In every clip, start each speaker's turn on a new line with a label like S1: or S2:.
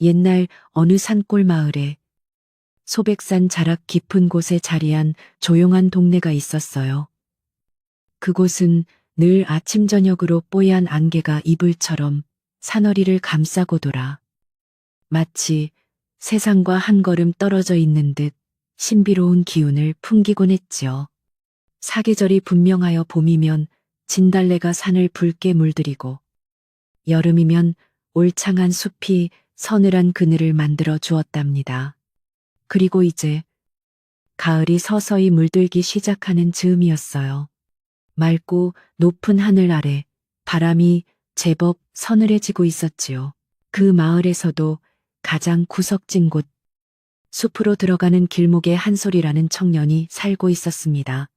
S1: 옛날 어느 산골 마을에 소백산 자락 깊은 곳에 자리한 조용한 동네가 있었어요. 그곳은 늘 아침 저녁으로 뽀얀 안개가 이불처럼 산허리를 감싸고 돌아 마치 세상과 한 걸음 떨어져 있는 듯 신비로운 기운을 풍기곤 했지요. 사계절이 분명하여 봄이면 진달래가 산을 붉게 물들이고 여름이면 올창한 숲이 서늘한 그늘을 만들어 주었답니다. 그리고 이제 가을이 서서히 물들기 시작하는 즈음이었어요. 맑고 높은 하늘 아래 바람이 제법 서늘해지고 있었지요. 그 마을에서도 가장 구석진 곳, 숲으로 들어가는 길목에 한솔이라는 청년이 살고 있었습니다.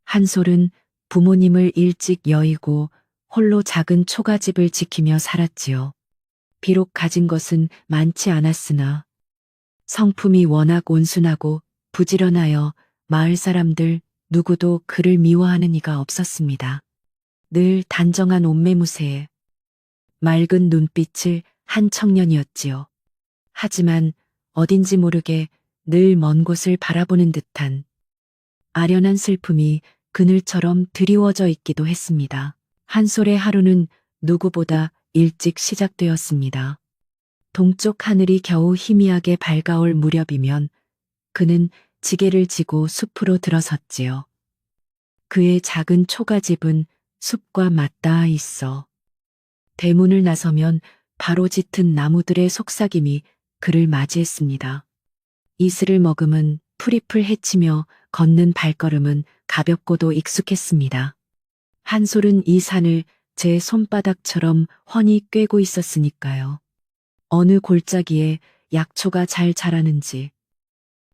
S1: 한솔은 부모님을 일찍 여의고 홀로 작은 초가집을 지키며 살았지요. 비록 가진 것은 많지 않았으나 성품이 워낙 온순하고 부지런하여 마을 사람들 누구도 그를 미워하는 이가 없었습니다. 늘 단정한 옷매무새에 맑은 눈빛을 한 청년이었지요. 하지만 어딘지 모르게 늘 먼 곳을 바라보는 듯한 아련한 슬픔이 그늘처럼 드리워져 있기도 했습니다. 한솔의 하루는 누구보다 일찍 시작되었습니다. 동쪽 하늘이 겨우 희미하게 밝아올 무렵이면 그는 지게를 지고 숲으로 들어섰지요. 그의 작은 초가집은 숲과 맞닿아 있어 대문을 나서면 바로 짙은 나무들의 속삭임이 그를 맞이했습니다. 이슬을 머금은 풀잎을 헤치며 걷는 발걸음은 가볍고도 익숙했습니다. 한솔은 이 산을 제 손바닥처럼 훤히 꿰고 있었으니까요. 어느 골짜기에 약초가 잘 자라는지,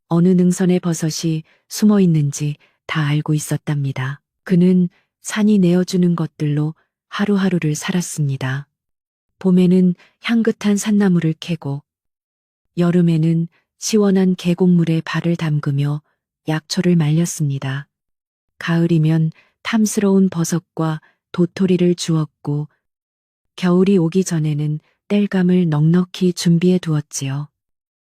S1: 어느 능선에 버섯이 숨어 있는지 다 알고 있었답니다. 그는 산이 내어주는 것들로 하루하루를 살았습니다. 봄에는 향긋한 산나물을 캐고, 여름에는 시원한 계곡물에 발을 담그며 약초를 말렸습니다. 가을이면 탐스러운 버섯과 도토리를 주었고, 겨울이 오기 전에는 땔감을 넉넉히 준비해 두었지요.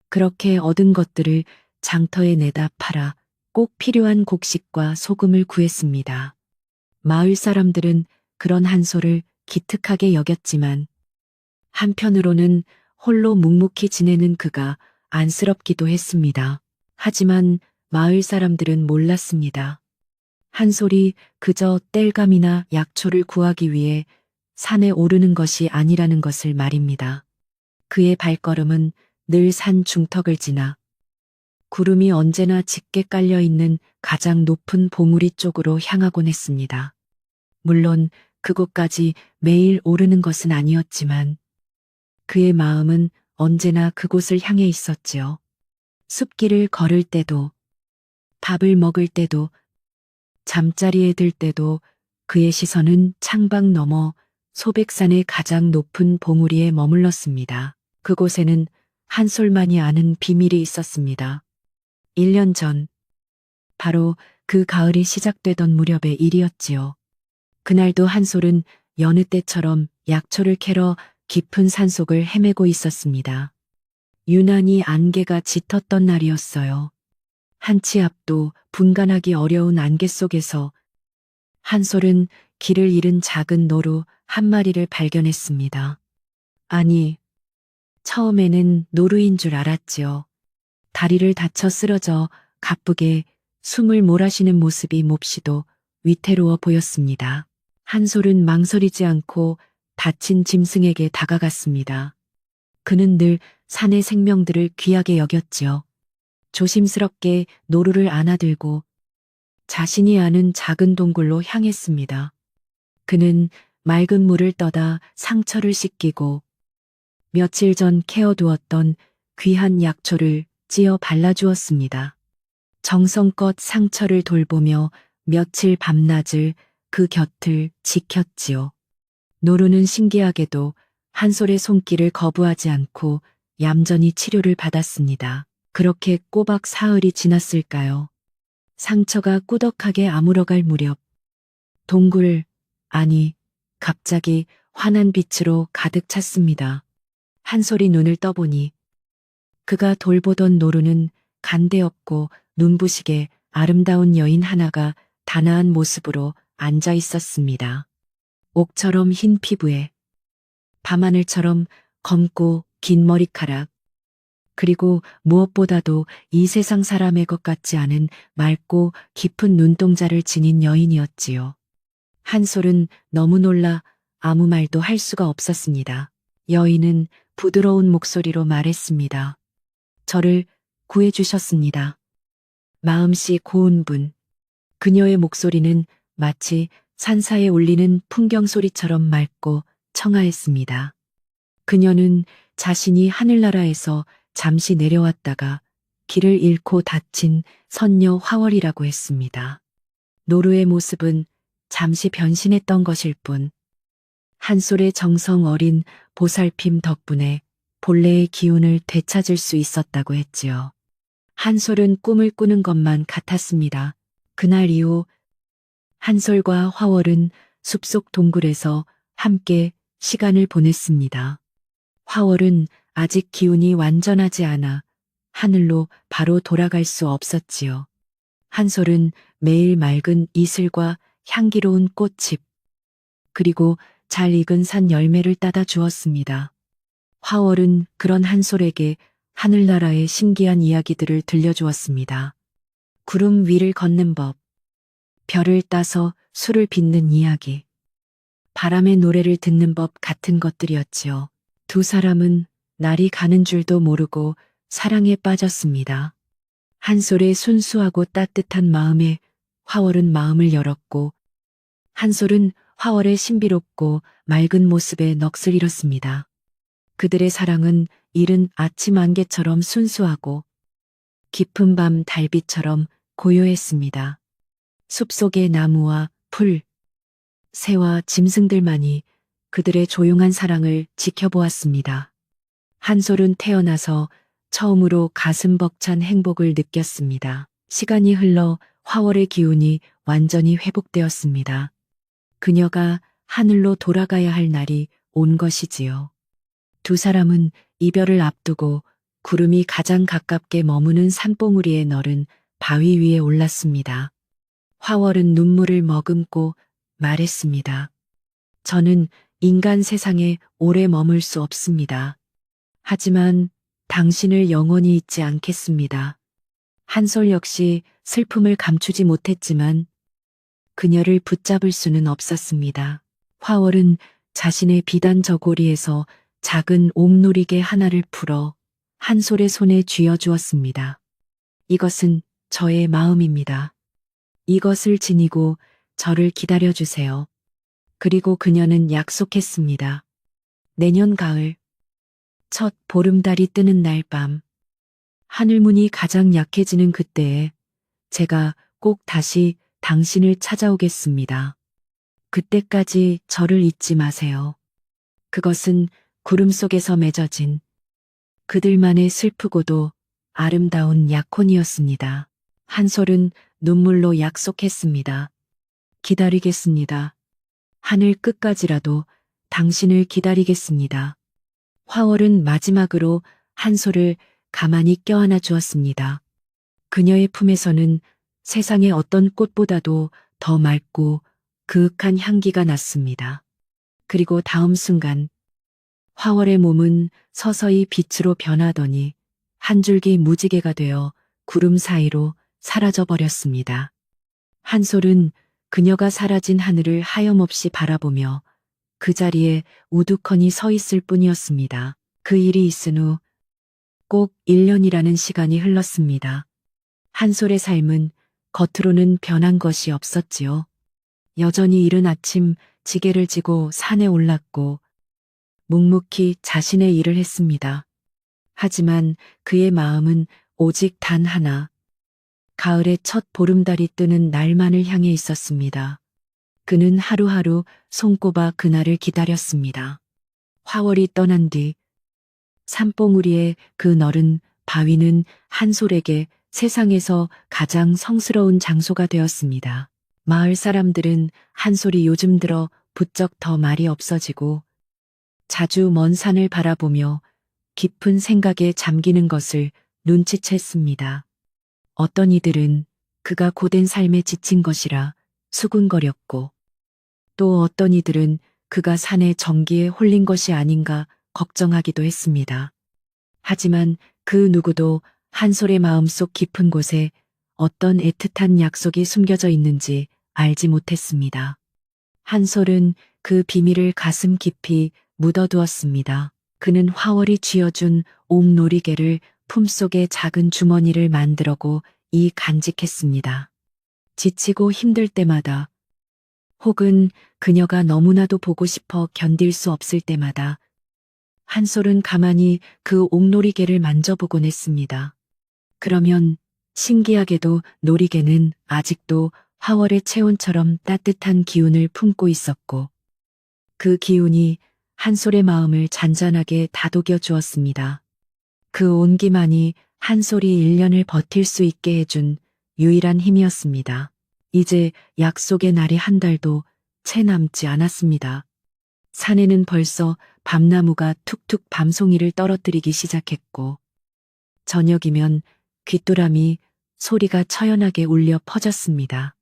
S1: 그렇게 얻은 것들을 장터에 내다 팔아 꼭 필요한 곡식과 소금을 구했습니다. 마을 사람들은 그런 한솔을 기특하게 여겼지만 한편으로는 홀로 묵묵히 지내는 그가 안쓰럽기도 했습니다. 하지만 마을 사람들은 몰랐습니다. 한솔이 그저 땔감이나 약초를 구하기 위해 산에 오르는 것이 아니라는 것을 말입니다. 그의 발걸음은 늘 산 중턱을 지나 구름이 언제나 짙게 깔려있는 가장 높은 봉우리 쪽으로 향하곤 했습니다. 물론 그곳까지 매일 오르는 것은 아니었지만 그의 마음은 언제나 그곳을 향해 있었지요. 숲길을 걸을 때도, 밥을 먹을 때도, 잠자리에 들 때도 그의 시선은 창밖 너머 소백산의 가장 높은 봉우리에 머물렀습니다. 그곳에는 한솔만이 아는 비밀이 있었습니다. 1년 전, 바로 그 가을이 시작되던 무렵의 일이었지요. 그날도 한솔은 여느 때처럼 약초를 캐러 깊은 산속을 헤매고 있었습니다. 유난히 안개가 짙었던 날이었어요. 한 치 앞도 분간하기 어려운 안개 속에서 한솔은 길을 잃은 작은 노루 한 마리를 발견했습니다. 아니, 처음에는 노루인 줄 알았지요. 다리를 다쳐 쓰러져 가쁘게 숨을 몰아쉬는 모습이 몹시도 위태로워 보였습니다. 한솔은 망설이지 않고 다친 짐승에게 다가갔습니다. 그는 늘 산의 생명들을 귀하게 여겼지요. 조심스럽게 노루를 안아들고 자신이 아는 작은 동굴로 향했습니다. 그는 맑은 물을 떠다 상처를 씻기고 며칠 전 캐어두었던 귀한 약초를 찧어 발라주었습니다. 정성껏 상처를 돌보며 며칠 밤낮을 그 곁을 지켰지요. 노루는 신기하게도 한솔의 손길을 거부하지 않고 얌전히 치료를 받았습니다. 그렇게 꼬박 사흘이 지났을까요? 상처가 꾸덕하게 아물어갈 무렵 동굴 안이 갑자기 환한 빛으로 가득 찼습니다. 한솔이 눈을 떠보니 그가 돌보던 노루는 간대없고 눈부시게 아름다운 여인 하나가 단아한 모습으로 앉아 있었습니다. 옥처럼 흰 피부에 밤하늘처럼 검고 긴 머리카락, 그리고 무엇보다도 이 세상 사람의 것 같지 않은 맑고 깊은 눈동자를 지닌 여인이었지요. 한솔은 너무 놀라 아무 말도 할 수가 없었습니다. 여인은 부드러운 목소리로 말했습니다. 저를 구해주셨습니다. 마음씨 고운 분. 그녀의 목소리는 마치 산사에 울리는 풍경 소리처럼 맑고 청아했습니다. 그녀는 자신이 하늘나라에서 잠시 내려왔다가 길을 잃고 다친 선녀 화월이라고 했습니다. 노루의 모습은 잠시 변신했던 것일 뿐, 한솔의 정성 어린 보살핌 덕분에 본래의 기운을 되찾을 수 있었다고 했지요. 한솔은 꿈을 꾸는 것만 같았습니다. 그날 이후 한솔과 화월은 숲속 동굴에서 함께 시간을 보냈습니다. 화월은 아직 기운이 완전하지 않아 하늘로 바로 돌아갈 수 없었지요. 한솔은 매일 맑은 이슬과 향기로운 꽃잎, 그리고 잘 익은 산 열매를 따다 주었습니다. 화월은 그런 한솔에게 하늘나라의 신기한 이야기들을 들려주었습니다. 구름 위를 걷는 법, 별을 따서 술을 빚는 이야기, 바람의 노래를 듣는 법 같은 것들이었지요. 두 사람은 날이 가는 줄도 모르고 사랑에 빠졌습니다. 한솔의 순수하고 따뜻한 마음에 화월은 마음을 열었고, 한솔은 화월의 신비롭고 맑은 모습에 넋을 잃었습니다. 그들의 사랑은 이른 아침 안개처럼 순수하고 깊은 밤 달빛처럼 고요했습니다. 숲속의 나무와 풀, 새와 짐승들만이 그들의 조용한 사랑을 지켜보았습니다. 한솔은 태어나서 처음으로 가슴 벅찬 행복을 느꼈습니다. 시간이 흘러 화월의 기운이 완전히 회복되었습니다. 그녀가 하늘로 돌아가야 할 날이 온 것이지요. 두 사람은 이별을 앞두고 구름이 가장 가깝게 머무는 산봉우리에 너른 바위 위에 올랐습니다. 화월은 눈물을 머금고 말했습니다. 저는 인간 세상에 오래 머물 수 없습니다. 하지만 당신을 영원히 잊지 않겠습니다. 한솔 역시 슬픔을 감추지 못했지만 그녀를 붙잡을 수는 없었습니다. 화월은 자신의 비단 저고리에서 작은 옥누리개 하나를 풀어 한솔의 손에 쥐어주었습니다. 이것은 저의 마음입니다. 이것을 지니고 저를 기다려주세요. 그리고 그녀는 약속했습니다. 내년 가을, 첫 보름달이 뜨는 날 밤, 하늘문이 가장 약해지는 그때에 제가 꼭 다시 당신을 찾아오겠습니다. 그때까지 저를 잊지 마세요. 그것은 구름 속에서 맺어진 그들만의 슬프고도 아름다운 약혼이었습니다. 한솔은 눈물로 약속했습니다. 기다리겠습니다. 하늘 끝까지라도 당신을 기다리겠습니다. 화월은 마지막으로 한솔을 가만히 껴안아 주었습니다. 그녀의 품에서는 세상의 어떤 꽃보다도 더 맑고 그윽한 향기가 났습니다. 그리고 다음 순간 화월의 몸은 서서히 빛으로 변하더니 한 줄기 무지개가 되어 구름 사이로 사라져 버렸습니다. 한솔은 그녀가 사라진 하늘을 하염없이 바라보며 그 자리에 우두커니 서 있을 뿐이었습니다. 그 일이 있은 후 꼭 1년이라는 시간이 흘렀습니다. 한솔의 삶은 겉으로는 변한 것이 없었지요. 여전히 이른 아침 지게를 지고 산에 올랐고 묵묵히 자신의 일을 했습니다. 하지만 그의 마음은 오직 단 하나, 가을의 첫 보름달이 뜨는 날만을 향해 있었습니다. 그는 하루하루 손꼽아 그날을 기다렸습니다. 화월이 떠난 뒤 산봉우리의 그 너른 바위는 한솔에게 세상에서 가장 성스러운 장소가 되었습니다. 마을 사람들은 한솔이 요즘 들어 부쩍 더 말이 없어지고 자주 먼 산을 바라보며 깊은 생각에 잠기는 것을 눈치챘습니다. 어떤 이들은 그가 고된 삶에 지친 것이라 수군거렸고, 또 어떤 이들은 그가 산의 정기에 홀린 것이 아닌가 걱정하기도 했습니다. 하지만 그 누구도 한솔의 마음속 깊은 곳에 어떤 애틋한 약속이 숨겨져 있는지 알지 못했습니다. 한솔은 그 비밀을 가슴 깊이 묻어두었습니다. 그는 화월이 쥐어준 옥놀이개를 품속에 작은 주머니를 만들고 간직했습니다. 지치고 힘들 때마다, 혹은 그녀가 너무나도 보고 싶어 견딜 수 없을 때마다 한솔은 가만히 그 옥놀이개를 만져보곤 했습니다. 그러면 신기하게도 놀이개는 아직도 화월의 체온처럼 따뜻한 기운을 품고 있었고, 그 기운이 한솔의 마음을 잔잔하게 다독여 주었습니다. 그 온기만이 한솔이 1년을 버틸 수 있게 해준 유일한 힘이었습니다. 이제 약속의 날이 한 달도 채 남지 않았습니다. 산에는 벌써 밤나무가 툭툭 밤송이를 떨어뜨리기 시작했고, 저녁이면 귀뚜라미 소리가 처연하게 울려 퍼졌습니다.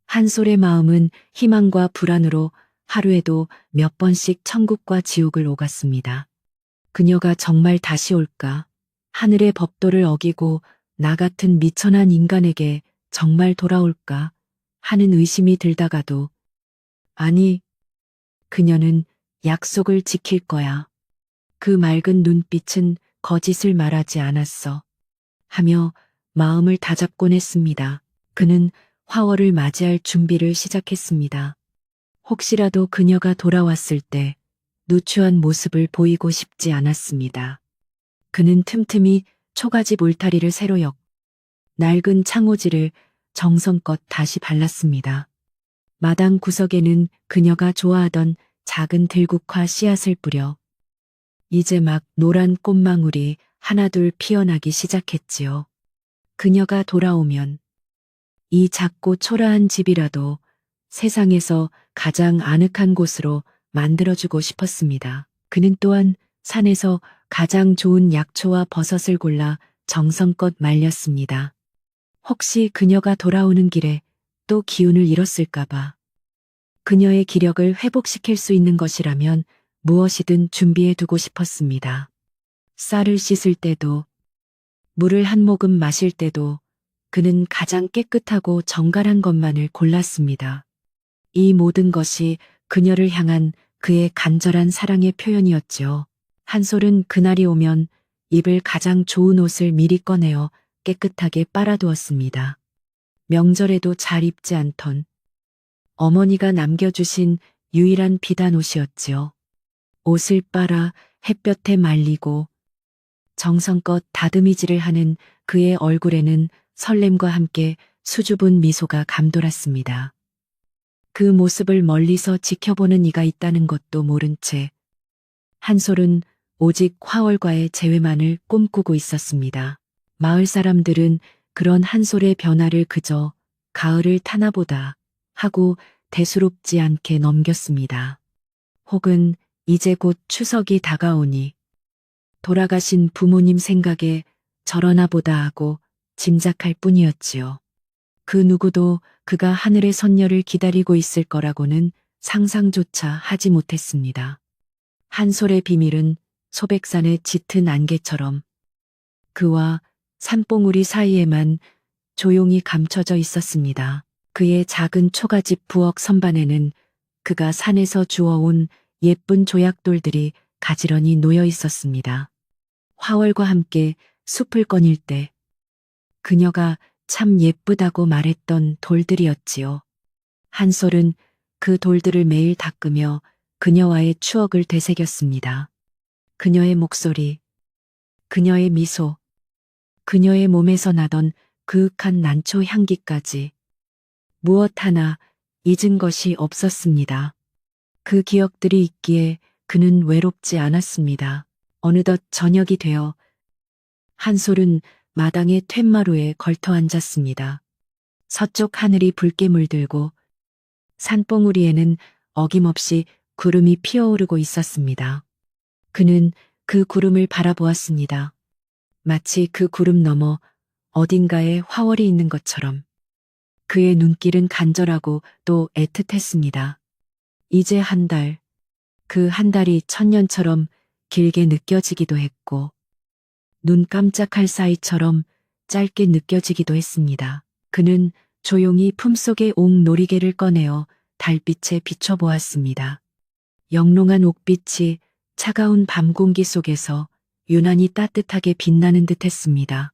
S1: 한솔의 마음은 희망과 불안으로 하루에도 몇 번씩 천국과 지옥을 오갔습니다. 그녀가 정말 다시 올까? 하늘의 법도를 어기고 나 같은 미천한 인간에게 정말 돌아올까? 하는 의심이 들다가도, 아니, 그녀는 약속을 지킬 거야. 그 맑은 눈빛은 거짓을 말하지 않았어. 하며 마음을 다잡곤 했습니다. 그는 화월을 맞이할 준비를 시작했습니다. 혹시라도 그녀가 돌아왔을 때 누추한 모습을 보이고 싶지 않았습니다. 그는 틈틈이 초가지 울타리를 새로 엮, 낡은 창호지를 정성껏 다시 발랐습니다. 마당 구석에는 그녀가 좋아하던 작은 들국화 씨앗을 뿌려 이제 막 노란 꽃망울이 하나둘 피어나기 시작했지요. 그녀가 돌아오면 이 작고 초라한 집이라도 세상에서 가장 아늑한 곳으로 만들어주고 싶었습니다. 그는 또한 산에서 가장 좋은 약초와 버섯을 골라 정성껏 말렸습니다. 혹시 그녀가 돌아오는 길에 또 기운을 잃었을까봐. 그녀의 기력을 회복시킬 수 있는 것이라면 무엇이든 준비해 두고 싶었습니다. 쌀을 씻을 때도, 물을 한 모금 마실 때도 그는 가장 깨끗하고 정갈한 것만을 골랐습니다. 이 모든 것이 그녀를 향한 그의 간절한 사랑의 표현이었지요. 한솔은 그날이 오면 입을 가장 좋은 옷을 미리 꺼내어 깨끗하게 빨아두었습니다. 명절에도 잘 입지 않던 어머니가 남겨주신 유일한 비단 옷이었지요. 옷을 빨아 햇볕에 말리고 정성껏 다듬이질을 하는 그의 얼굴에는 설렘과 함께 수줍은 미소가 감돌았습니다. 그 모습을 멀리서 지켜보는 이가 있다는 것도 모른 채 한솔은 오직 화월과의 재회만을 꿈꾸고 있었습니다. 마을 사람들은 그런 한솔의 변화를 그저 가을을 타나보다 하고 대수롭지 않게 넘겼습니다. 혹은 이제 곧 추석이 다가오니 돌아가신 부모님 생각에 저러나 보다 하고 짐작할 뿐이었지요. 그 누구도 그가 하늘의 선녀를 기다리고 있을 거라고는 상상조차 하지 못했습니다. 한솔의 비밀은 소백산의 짙은 안개처럼 그와 산봉우리 사이에만 조용히 감춰져 있었습니다. 그의 작은 초가집 부엌 선반에는 그가 산에서 주워온 예쁜 조약돌들이 가지런히 놓여 있었습니다. 화월과 함께 숲을 거닐 때 그녀가 참 예쁘다고 말했던 돌들이었지요. 한솔은 그 돌들을 매일 닦으며 그녀와의 추억을 되새겼습니다. 그녀의 목소리, 그녀의 미소, 그녀의 몸에서 나던 그윽한 난초 향기까지 무엇 하나 잊은 것이 없었습니다. 그 기억들이 있기에 그는 외롭지 않았습니다. 어느덧 저녁이 되어 한솔은 마당의 툇마루에 걸터 앉았습니다. 서쪽 하늘이 붉게 물들고 산봉우리에는 어김없이 구름이 피어오르고 있었습니다. 그는 그 구름을 바라보았습니다. 마치 그 구름 너머 어딘가에 화월이 있는 것처럼. 그의 눈길은 간절하고 또 애틋했습니다. 이제 한 달, 그 한 달이 천년처럼 길게 느껴지기도 했고, 눈 깜짝할 사이처럼 짧게 느껴지기도 했습니다. 그는 조용히 품속의 옥 놀이개를 꺼내어 달빛에 비춰보았습니다. 영롱한 옥빛이 차가운 밤 공기 속에서 유난히 따뜻하게 빛나는 듯 했습니다.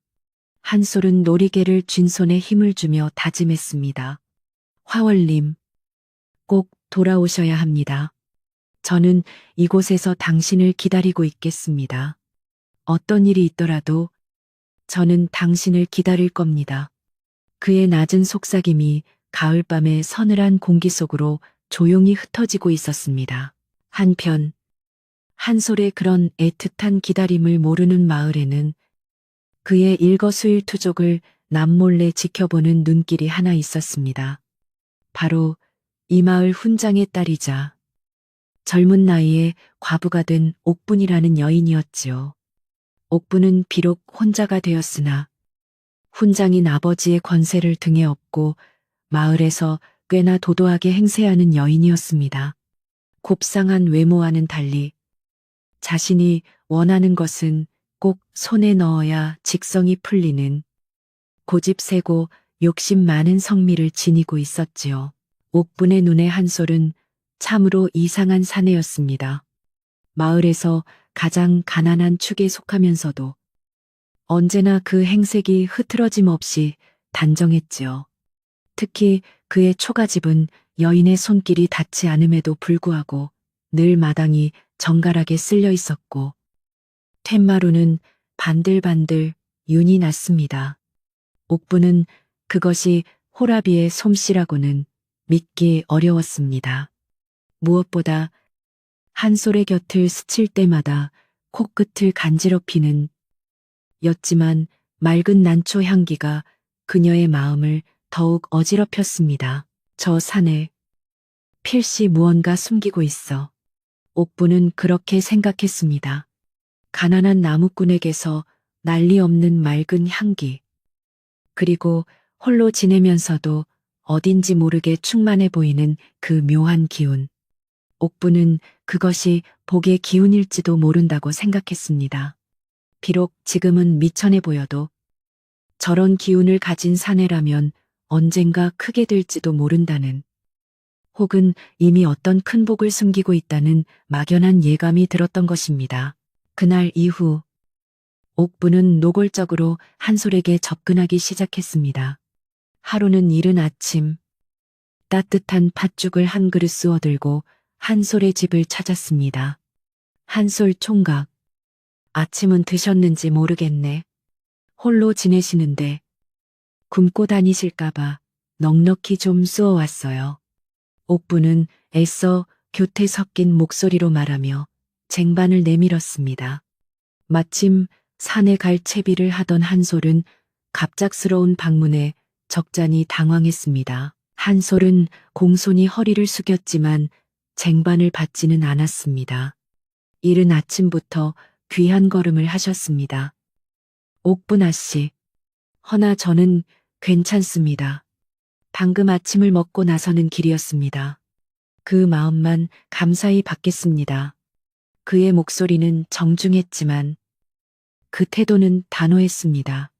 S1: 한솔은 놀이개를 쥔 손에 힘을 주며 다짐했습니다. 화월님, 꼭 돌아오셔야 합니다. 저는 이곳에서 당신을 기다리고 있겠습니다. 어떤 일이 있더라도 저는 당신을 기다릴 겁니다. 그의 낮은 속삭임이 가을밤의 서늘한 공기 속으로 조용히 흩어지고 있었습니다. 한편 한솔의 그런 애틋한 기다림을 모르는 마을에는 그의 일거수일투족을 남몰래 지켜보는 눈길이 하나 있었습니다. 바로 이 마을 훈장의 딸이자 젊은 나이에 과부가 된 옥분이라는 여인이었지요. 옥분은 비록 혼자가 되었으나 훈장인 아버지의 권세를 등에 업고 마을에서 꽤나 도도하게 행세하는 여인이었습니다. 곱상한 외모와는 달리 자신이 원하는 것은 꼭 손에 넣어야 직성이 풀리는 고집세고 욕심 많은 성미를 지니고 있었지요. 옥분의 눈에 한솔은 참으로 이상한 사내였습니다. 마을에서 가장 가난한 축에 속하면서도 언제나 그 행색이 흐트러짐 없이 단정했지요. 특히 그의 초가집은 여인의 손길이 닿지 않음에도 불구하고 늘 마당이 정갈하게 쓸려 있었고 툇마루는 반들반들 윤이 났습니다. 옥부는 그것이 호라비의 솜씨라고는 믿기 어려웠습니다. 무엇보다 한솔의 곁을 스칠 때마다 코끝을 간지럽히는 였지만 맑은 난초 향기가 그녀의 마음을 더욱 어지럽혔습니다. 저 산에 필시 무언가 숨기고 있어. 옥부는 그렇게 생각했습니다. 가난한 나무꾼에게서 난리 없는 맑은 향기. 그리고 홀로 지내면서도 어딘지 모르게 충만해 보이는 그 묘한 기운. 옥부는 그것이 복의 기운일지도 모른다고 생각했습니다. 비록 지금은 미천해 보여도 저런 기운을 가진 사내라면 언젠가 크게 될지도 모른다는 혹은 이미 어떤 큰 복을 숨기고 있다는 막연한 예감이 들었던 것입니다. 그날 이후 옥부는 노골적으로 한솔에게 접근하기 시작했습니다. 하루는 이른 아침 따뜻한 팥죽을 한 그릇 쑤어 들고 한솔의 집을 찾았습니다. 한솔 총각, 아침은 드셨는지 모르겠네. 홀로 지내시는데 굶고 다니실까봐 넉넉히 좀 쑤어 왔어요. 옥부는 애써 교태 섞인 목소리로 말하며 쟁반을 내밀었습니다. 마침 산에 갈 채비를 하던 한솔은 갑작스러운 방문에 적잖이 당황했습니다. 한솔은 공손히 허리를 숙였지만 쟁반을 받지는 않았습니다. 이른 아침부터 귀한 걸음을 하셨습니다. 옥분 아씨, 허나 저는 괜찮습니다. 방금 아침을 먹고 나서는 길이었습니다. 그 마음만 감사히 받겠습니다. 그의 목소리는 정중했지만 그 태도는 단호했습니다.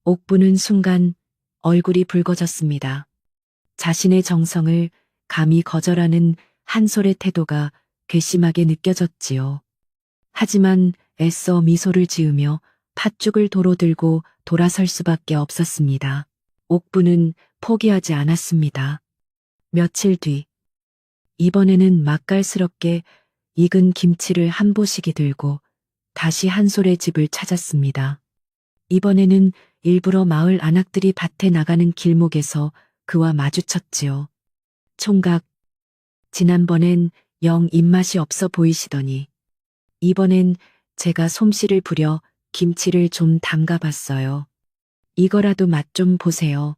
S1: 옥부는 순간 얼굴이 붉어졌습니다. 자신의 정성을 감히 거절하는 한솔의 태도가 괘씸하게 느껴졌지요. 하지만 애써 미소를 지으며 팥죽을 도로 들고 돌아설 수밖에 없었습니다. 옥부는 포기하지 않았습니다. 며칠 뒤, 이번에는 맛깔스럽게 익은 김치를 한 보시기 들고 다시 한솔의 집을 찾았습니다. 이번에는 일부러 마을 안악들이 밭에 나가는 길목에서 그와 마주쳤지요. 총각, 지난번엔 영 입맛이 없어 보이시더니 이번엔 제가 솜씨를 부려 김치를 좀 담가봤어요. 이거라도 맛 좀 보세요.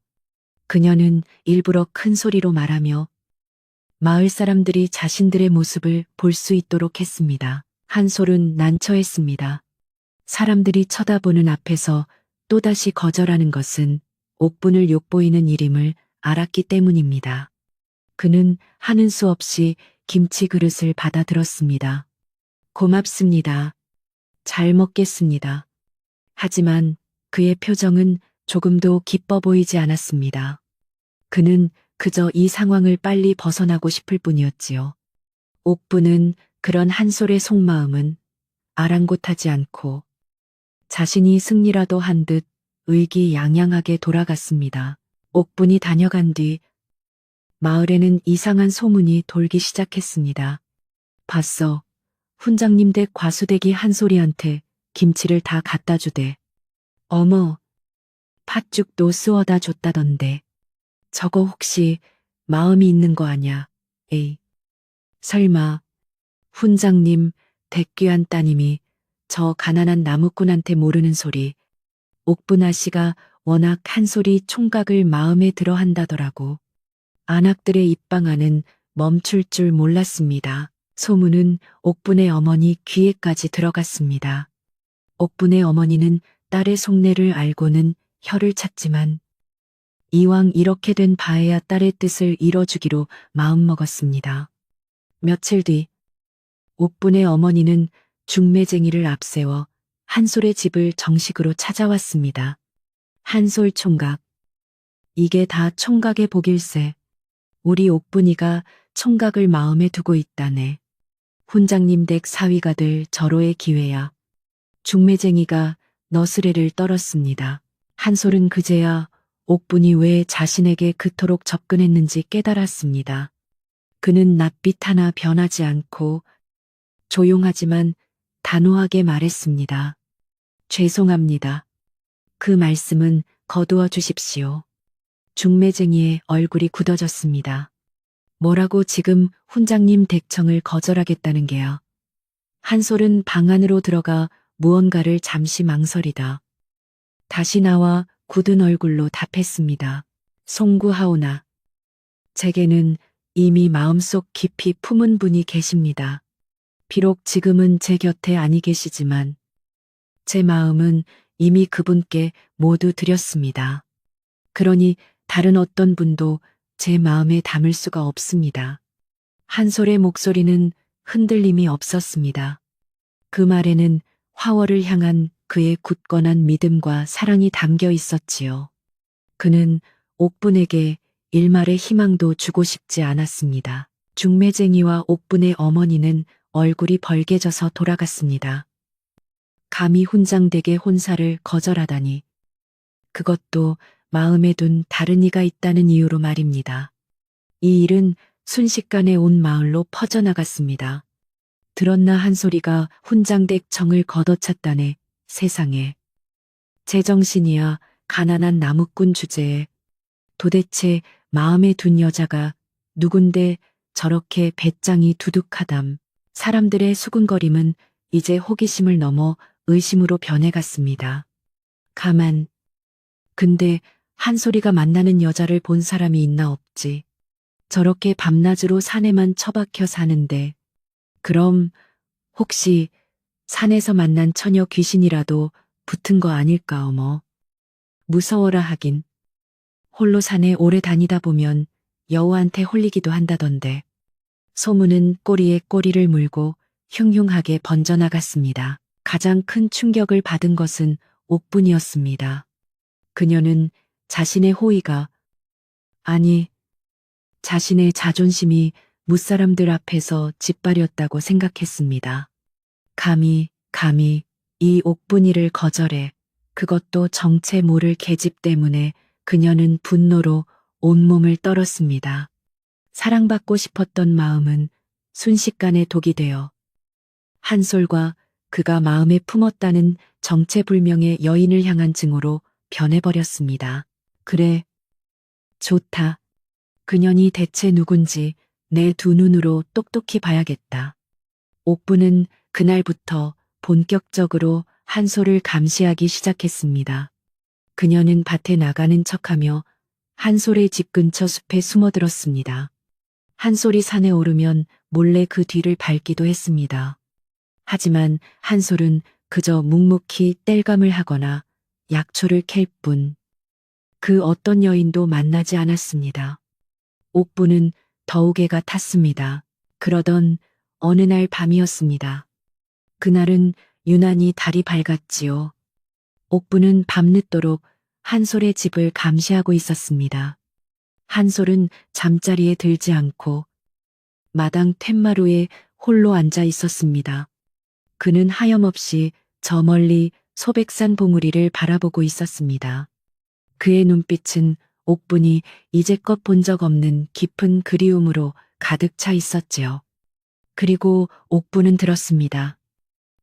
S1: 그녀는 일부러 큰 소리로 말하며 마을 사람들이 자신들의 모습을 볼 수 있도록 했습니다. 한솔은 난처했습니다. 사람들이 쳐다보는 앞에서 또다시 거절하는 것은 옥분을 욕보이는 일임을 알았기 때문입니다. 그는 하는 수 없이 김치 그릇을 받아들었습니다. 고맙습니다. 잘 먹겠습니다. 하지만 그의 표정은 조금도 기뻐 보이지 않았습니다. 그는 그저 이 상황을 빨리 벗어나고 싶을 뿐이었지요. 옥부는 그런 한솔의 속마음은 아랑곳하지 않고 자신이 승리라도 한 듯 의기양양하게 돌아갔습니다. 옥분이 다녀간 뒤 마을에는 이상한 소문이 돌기 시작했습니다. 봤어. 훈장님 댁 과수댁이 한솔이한테 김치를 다 갖다 주대. 어머, 팥죽도 쓰어다 줬다던데. 저거 혹시 마음이 있는 거 아냐? 에이. 설마 훈장님 댁 귀한 따님이 저 가난한 나무꾼한테 모르는 소리. 옥분아 씨가 워낙 한솔이 총각을 마음에 들어 한다더라고. 안악들의 입방아는 멈출 줄 몰랐습니다. 소문은 옥분의 어머니 귀에까지 들어갔습니다. 옥분의 어머니는 딸의 속내를 알고는 혀를 찼지만 이왕 이렇게 된 바에야 딸의 뜻을 이뤄주기로 마음먹었습니다. 며칠 뒤 옥분의 어머니는 중매쟁이를 앞세워 한솔의 집을 정식으로 찾아왔습니다. 한솔 총각. 이게 다 총각의 복일세. 우리 옥분이가 총각을 마음에 두고 있다네. 훈장님 댁 사위가 될 절호의 기회야. 중매쟁이가 너스레를 떨었습니다. 한솔은 그제야 옥분이 왜 자신에게 그토록 접근했는지 깨달았습니다. 그는 낯빛 하나 변하지 않고 조용하지만 단호하게 말했습니다. 죄송합니다. 그 말씀은 거두어 주십시오. 중매쟁이의 얼굴이 굳어졌습니다. 뭐라고 지금 훈장님 댁청을 거절하겠다는 게야. 한솔은 방 안으로 들어가 무언가를 잠시 망설이다. 다시 나와 굳은 얼굴로 답했습니다. 송구하오나. 제게는 이미 마음속 깊이 품은 분이 계십니다. 비록 지금은 제 곁에 아니 계시지만 제 마음은 이미 그분께 모두 드렸습니다. 그러니 다른 어떤 분도 제 마음에 담을 수가 없습니다. 한솔의 목소리는 흔들림이 없었습니다. 그 말에는 화월을 향한 그의 굳건한 믿음과 사랑이 담겨 있었지요. 그는 옥분에게 일말의 희망도 주고 싶지 않았습니다. 중매쟁이와 옥분의 어머니는 얼굴이 벌개져서 돌아갔습니다. 감히 훈장댁의 혼사를 거절하다니. 그것도 마음에 둔 다른 이가 있다는 이유로 말입니다. 이 일은 순식간에 온 마을로 퍼져나갔습니다. 들었나 한 소리가 훈장댁 정을 걷어찼다네. 세상에. 제정신이야 가난한 나무꾼 주제에 도대체 마음에 둔 여자가 누군데 저렇게 배짱이 두둑하담. 사람들의 수군거림은 이제 호기심을 넘어 의심으로 변해갔습니다. 가만. 근데 한솔이가 만나는 여자를 본 사람이 있나 없지. 저렇게 밤낮으로 산에만 처박혀 사는데. 그럼 혹시 산에서 만난 처녀 귀신이라도 붙은 거 아닐까 어머. 무서워라 하긴. 홀로 산에 오래 다니다 보면 여우한테 홀리기도 한다던데. 소문은 꼬리에 꼬리를 물고 흉흉하게 번져나갔습니다. 가장 큰 충격을 받은 것은 옥분이었습니다. 그녀는 자신의 호의가, 아니, 자신의 자존심이 무사람들 앞에서 짓밟렸다고 생각했습니다. 감히 이 옥분이를 거절해. 그것도 정체 모를 계집 때문에 그녀는 분노로 온몸을 떨었습니다. 사랑받고 싶었던 마음은 순식간에 독이 되어 한솔과 그가 마음에 품었다는 정체불명의 여인을 향한 증오로 변해버렸습니다. 그래, 좋다. 그년이 대체 누군지 내 두 눈으로 똑똑히 봐야겠다. 옥부는 그날부터 본격적으로 한솔을 감시하기 시작했습니다. 그녀는 밭에 나가는 척하며 한솔의 집 근처 숲에 숨어들었습니다. 한솔이 산에 오르면 몰래 그 뒤를 밟기도 했습니다. 하지만 한솔은 그저 묵묵히 땔감을 하거나 약초를 캘 뿐 그 어떤 여인도 만나지 않았습니다. 옥부는 더욱애가 탔습니다. 그러던 어느 날 밤이었습니다. 그날은 유난히 달이 밝았지요. 옥부는 밤늦도록 한솔의 집을 감시하고 있었습니다. 한솔은 잠자리에 들지 않고 마당 툇마루에 홀로 앉아 있었습니다. 그는 하염없이 저 멀리 소백산 봉우리를 바라보고 있었습니다. 그의 눈빛은 옥분이 이제껏 본 적 없는 깊은 그리움으로 가득 차 있었지요. 그리고 옥분은 들었습니다.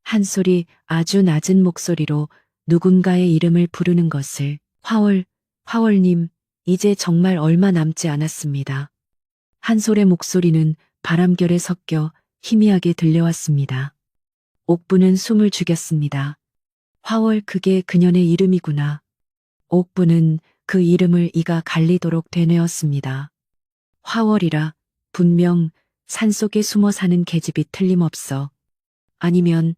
S1: 한솔이 아주 낮은 목소리로 누군가의 이름을 부르는 것을. 화월님, 이제 정말 얼마 남지 않았습니다. 한솔의 목소리는 바람결에 섞여 희미하게 들려왔습니다. 옥부는 숨을 죽였습니다. 화월, 그게 그년의 이름이구나. 옥부는 그 이름을 이가 갈리도록 되뇌었습니다. 화월이라, 분명 산속에 숨어 사는 계집이 틀림없어. 아니면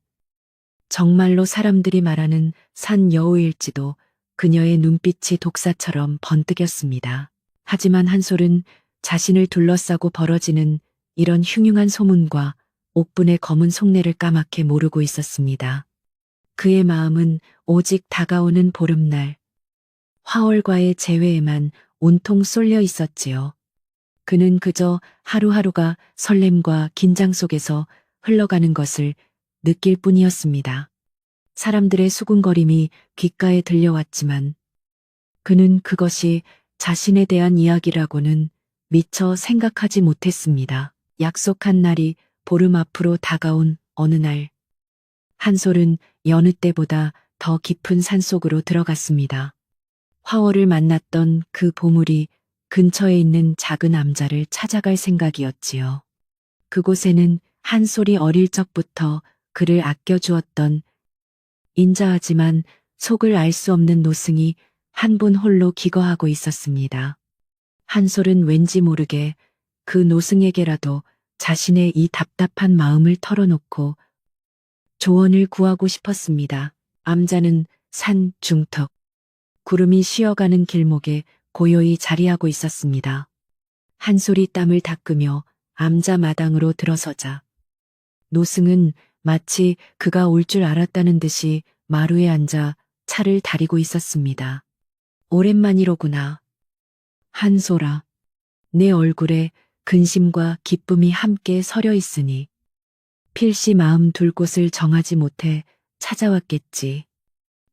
S1: 정말로 사람들이 말하는 산 여우일지도. 그녀의 눈빛이 독사처럼 번뜩였습니다. 하지만 한솔은 자신을 둘러싸고 벌어지는 이런 흉흉한 소문과 옥분의 검은 속내를 까맣게 모르고 있었습니다. 그의 마음은 오직 다가오는 보름날, 화월과의 재회에만 온통 쏠려 있었지요. 그는 그저 하루하루가 설렘과 긴장 속에서 흘러가는 것을 느낄 뿐이었습니다. 사람들의 수군거림이 귓가에 들려왔지만 그는 그것이 자신에 대한 이야기라고는 미처 생각하지 못했습니다. 약속한 날이 보름 앞으로 다가온 어느 날, 한솔은 여느 때보다 더 깊은 산속으로 들어갔습니다. 화월을 만났던 그 보물이 근처에 있는 작은 암자를 찾아갈 생각이었지요. 그곳에는 한솔이 어릴 적부터 그를 아껴주었던 인자하지만 속을 알 수 없는 노승이 한 분 홀로 기거하고 있었습니다. 한솔은 왠지 모르게 그 노승에게라도 자신의 이 답답한 마음을 털어놓고 조언을 구하고 싶었습니다. 암자는 산 중턱, 구름이 쉬어가는 길목에 고요히 자리하고 있었습니다. 한솔이 땀을 닦으며 암자 마당으로 들어서자 노승은 마치 그가 올 줄 알았다는 듯이 마루에 앉아 차를 다리고 있었습니다. 오랜만이로구나. 한솔아, 내 얼굴에 근심과 기쁨이 함께 서려 있으니 필시 마음 둘 곳을 정하지 못해 찾아왔겠지.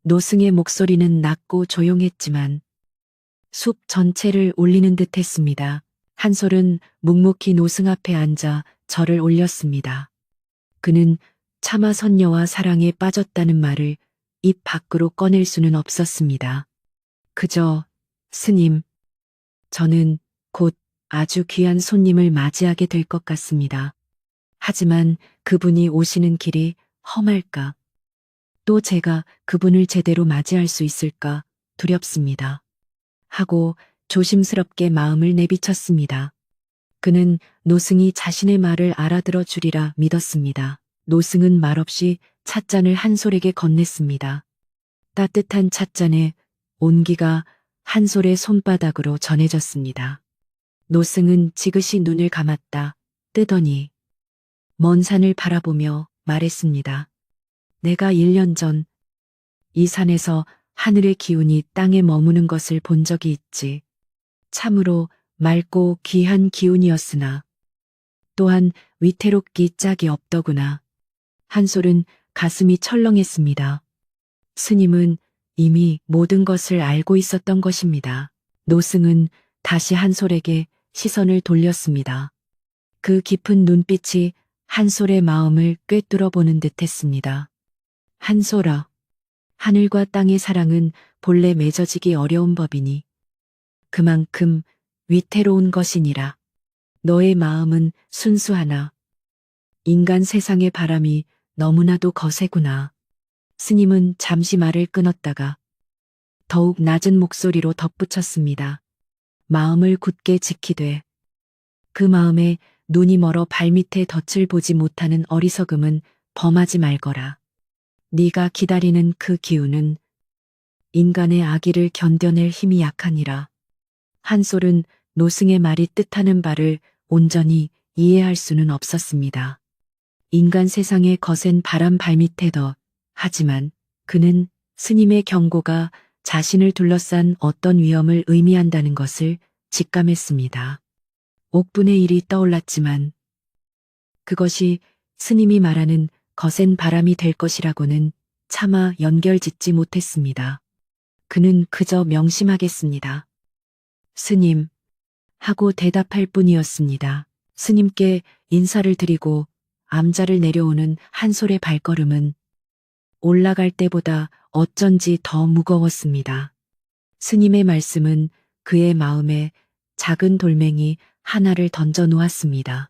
S1: 노승의 목소리는 낮고 조용했지만 숲 전체를 울리는 듯 했습니다. 한솔은 묵묵히 노승 앞에 앉아 절을 올렸습니다. 그는 차마 선녀와 사랑에 빠졌다는 말을 입 밖으로 꺼낼 수는 없었습니다. 그저, 스님, 저는 곧 아주 귀한 손님을 맞이하게 될 것 같습니다. 하지만 그분이 오시는 길이 험할까? 또 제가 그분을 제대로 맞이할 수 있을까 두렵습니다. 하고 조심스럽게 마음을 내비쳤습니다. 그는 노승이 자신의 말을 알아들어 주리라 믿었습니다. 노승은 말없이 찻잔을 한솔에게 건넸습니다. 따뜻한 찻잔에 온기가 한솔의 손바닥으로 전해졌습니다. 노승은 지그시 눈을 감았다 뜨더니 먼 산을 바라보며 말했습니다. 내가 1년 전 이 산에서 하늘의 기운이 땅에 머무는 것을 본 적이 있지. 참으로 맑고 귀한 기운이었으나 또한 위태롭기 짝이 없더구나. 한솔은 가슴이 철렁했습니다. 스님은 이미 모든 것을 알고 있었던 것입니다. 노승은 다시 한솔에게 시선을 돌렸습니다. 그 깊은 눈빛이 한솔의 마음을 꿰뚫어 보는 듯했습니다. 한솔아, 하늘과 땅의 사랑은 본래 맺어지기 어려운 법이니 그만큼 위태로운 것이니라. 너의 마음은 순수하나 인간 세상의 바람이 너무나도 거세구나. 스님은 잠시 말을 끊었다가 더욱 낮은 목소리로 덧붙였습니다. 마음을 굳게 지키되 그 마음에 눈이 멀어 발밑에 덫을 보지 못하는 어리석음은 범하지 말거라. 네가 기다리는 그 기운은 인간의 악의를 견뎌낼 힘이 약하니라. 한솔은 노승의 말이 뜻하는 바를 온전히 이해할 수는 없었습니다. 인간 세상의 거센 바람 발밑에 하지만 그는 스님의 경고가 자신을 둘러싼 어떤 위험을 의미한다는 것을 직감했습니다. 옥분의 일이 떠올랐지만 그것이 스님이 말하는 거센 바람이 될 것이라고는 차마 연결짓지 못했습니다. 그는 그저 명심하겠습니다. 스님, 하고 대답할 뿐이었습니다. 스님께 인사를 드리고 암자를 내려오는 한솔의 발걸음은 올라갈 때보다 어쩐지 더 무거웠습니다. 스님의 말씀은 그의 마음에 작은 돌멩이 하나를 던져 놓았습니다.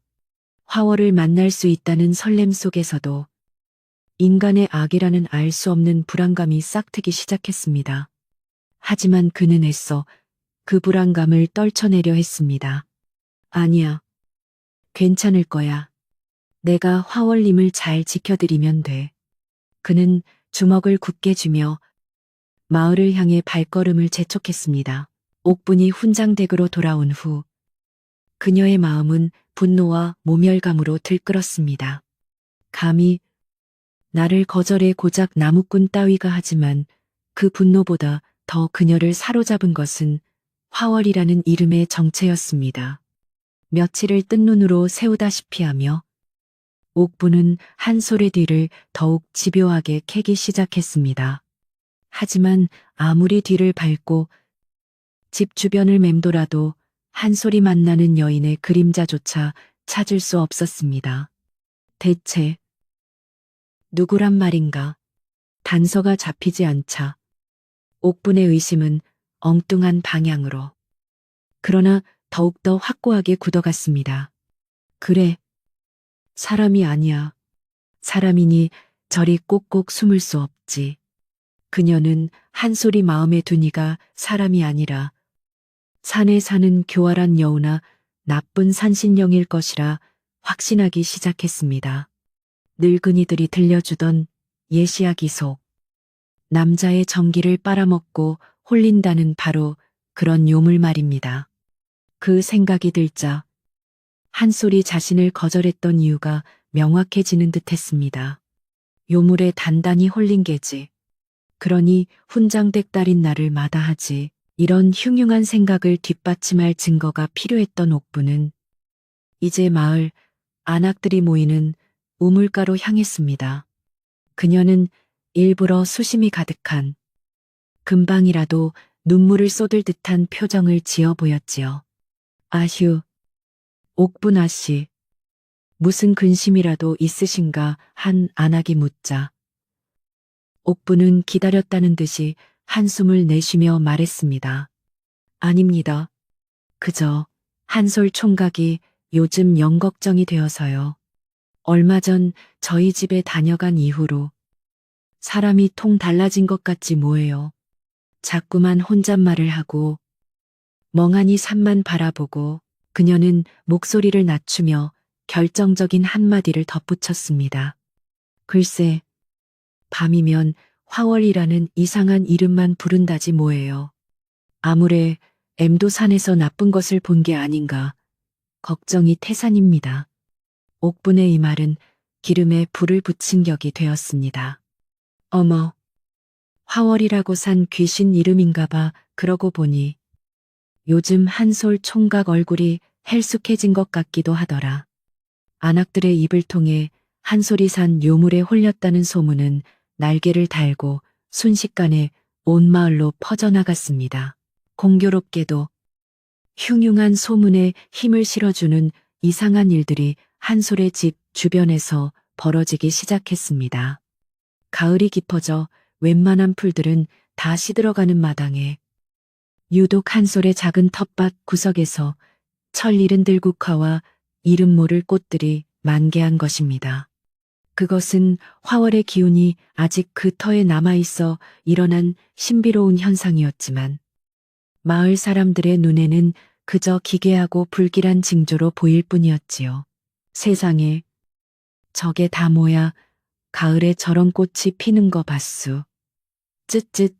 S1: 화월을 만날 수 있다는 설렘 속에서도 인간의 악이라는 알 수 없는 불안감이 싹트기 시작했습니다. 하지만 그는 애써 그 불안감을 떨쳐내려 했습니다. 아니야. 괜찮을 거야. 내가 화월님을 잘 지켜드리면 돼. 그는 주먹을 굳게 쥐며 마을을 향해 발걸음을 재촉했습니다. 옥분이 훈장댁으로 돌아온 후 그녀의 마음은 분노와 모멸감으로 들끓었습니다. 감히 나를 거절해 고작 나무꾼 따위가 하지만 그 분노보다 더 그녀를 사로잡은 것은 화월이라는 이름의 정체였습니다. 며칠을 뜬 눈으로 세우다시피 하며 옥부는 한솔의 뒤를 더욱 집요하게 캐기 시작했습니다. 하지만 아무리 뒤를 밟고 집 주변을 맴돌아도 한솔이 만나는 여인의 그림자조차 찾을 수 없었습니다. 대체 누구란 말인가? 단서가 잡히지 않자 옥분의 의심은 엉뚱한 방향으로 그러나 더욱더 확고하게 굳어갔습니다. 그래, 사람이 아니야. 사람이니 저리 꼭꼭 숨을 수 없지. 그녀는 한솔이 마음에 두니가 사람이 아니라 산에 사는 교활한 여우나 나쁜 산신령일 것이라 확신하기 시작했습니다. 늙은이들이 들려주던 예시야기 속 남자의 정기를 빨아먹고 홀린다는 바로 그런 요물 말입니다. 그 생각이 들자 한솔이 자신을 거절했던 이유가 명확해지는 듯했습니다. 요물에 단단히 홀린 게지. 그러니 훈장댁 딸인 나를 마다하지. 이런 흉흉한 생각을 뒷받침할 증거가 필요했던 옥부는 이제 마을 안악들이 모이는 우물가로 향했습니다. 그녀는 일부러 수심이 가득한 금방이라도 눈물을 쏟을 듯한 표정을 지어 보였지요. 아휴, 옥분 아씨, 무슨 근심이라도 있으신가 한 안악이 묻자. 옥분은 기다렸다는 듯이 한숨을 내쉬며 말했습니다. 아닙니다. 그저 한솔 총각이 요즘 영 걱정이 되어서요. 얼마 전 저희 집에 다녀간 이후로 사람이 통 달라진 것 같지 뭐예요. 자꾸만 혼잣말을 하고 멍하니 산만 바라보고 그녀는 목소리를 낮추며 결정적인 한마디를 덧붙였습니다. 글쎄, 밤이면 화월이라는 이상한 이름만 부른다지 뭐예요. 아무래 엠도산에서 나쁜 것을 본 게 아닌가 걱정이 태산입니다. 옥분의 이 말은 기름에 불을 붙인 격이 되었습니다. 어머, 화월이라고 산 귀신 이름인가 봐. 그러고 보니 요즘 한솔 총각 얼굴이 헬쑥해진 것 같기도 하더라. 안악들의 입을 통해 한솔이 산 요물에 홀렸다는 소문은 날개를 달고 순식간에 온 마을로 퍼져나갔습니다. 공교롭게도 흉흉한 소문에 힘을 실어주는 이상한 일들이 한솔의 집 주변에서 벌어지기 시작했습니다. 가을이 깊어져 웬만한 풀들은 다 시들어가는 마당에 유독 한솔의 작은 텃밭 구석에서 철 잃은 들국화와 이름 모를 꽃들이 만개한 것입니다. 그것은 화월의 기운이 아직 그 터에 남아있어 일어난 신비로운 현상이었지만 마을 사람들의 눈에는 그저 기괴하고 불길한 징조로 보일 뿐이었지요. 세상에, 저게 다 뭐야? 가을에 저런 꽃이 피는 거 봤수. 쯧쯧.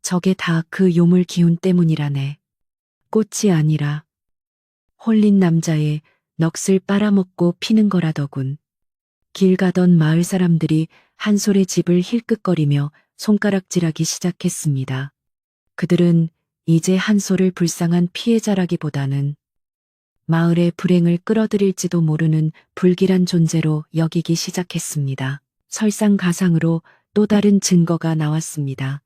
S1: 저게 다 그 요물 기운 때문이라네. 꽃이 아니라 홀린 남자의 넋을 빨아먹고 피는 거라더군. 길 가던 마을 사람들이 한솔의 집을 힐끗거리며 손가락질하기 시작했습니다. 그들은 이제 한솔을 불쌍한 피해자라기보다는 마을의 불행을 끌어들일지도 모르는 불길한 존재로 여기기 시작했습니다. 설상가상으로 또 다른 증거가 나왔습니다.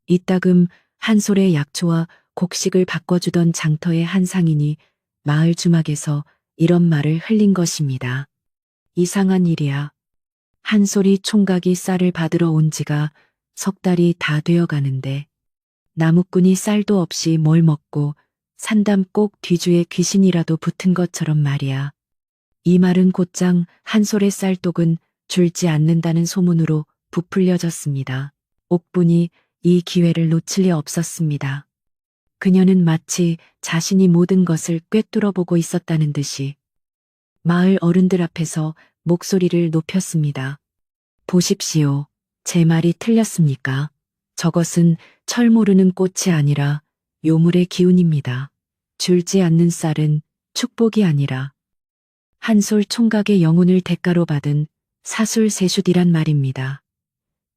S1: 이따금 한솔의 약초와 곡식을 바꿔주던 장터의 한 상인이 마을 주막에서 이런 말을 흘린 것입니다. 이상한 일이야. 한솔이 총각이 쌀을 받으러 온 지가 석 달이 다 되어 가는데 나무꾼이 쌀도 없이 뭘 먹고 산담 꼭 뒤주에 귀신이라도 붙은 것처럼 말이야. 이 말은 곧장 한솔의 쌀독은 줄지 않는다는 소문으로 부풀려졌습니다. 옥분이 이 기회를 놓칠 리 없었습니다. 그녀는 마치 자신이 모든 것을 꿰뚫어보고 있었다는 듯이 마을 어른들 앞에서 목소리를 높였습니다. 보십시오. 제 말이 틀렸습니까? 저것은 철 모르는 꽃이 아니라 요물의 기운입니다. 줄지 않는 쌀은 축복이 아니라 한솔 총각의 영혼을 대가로 받은 사술세숫이란 말입니다.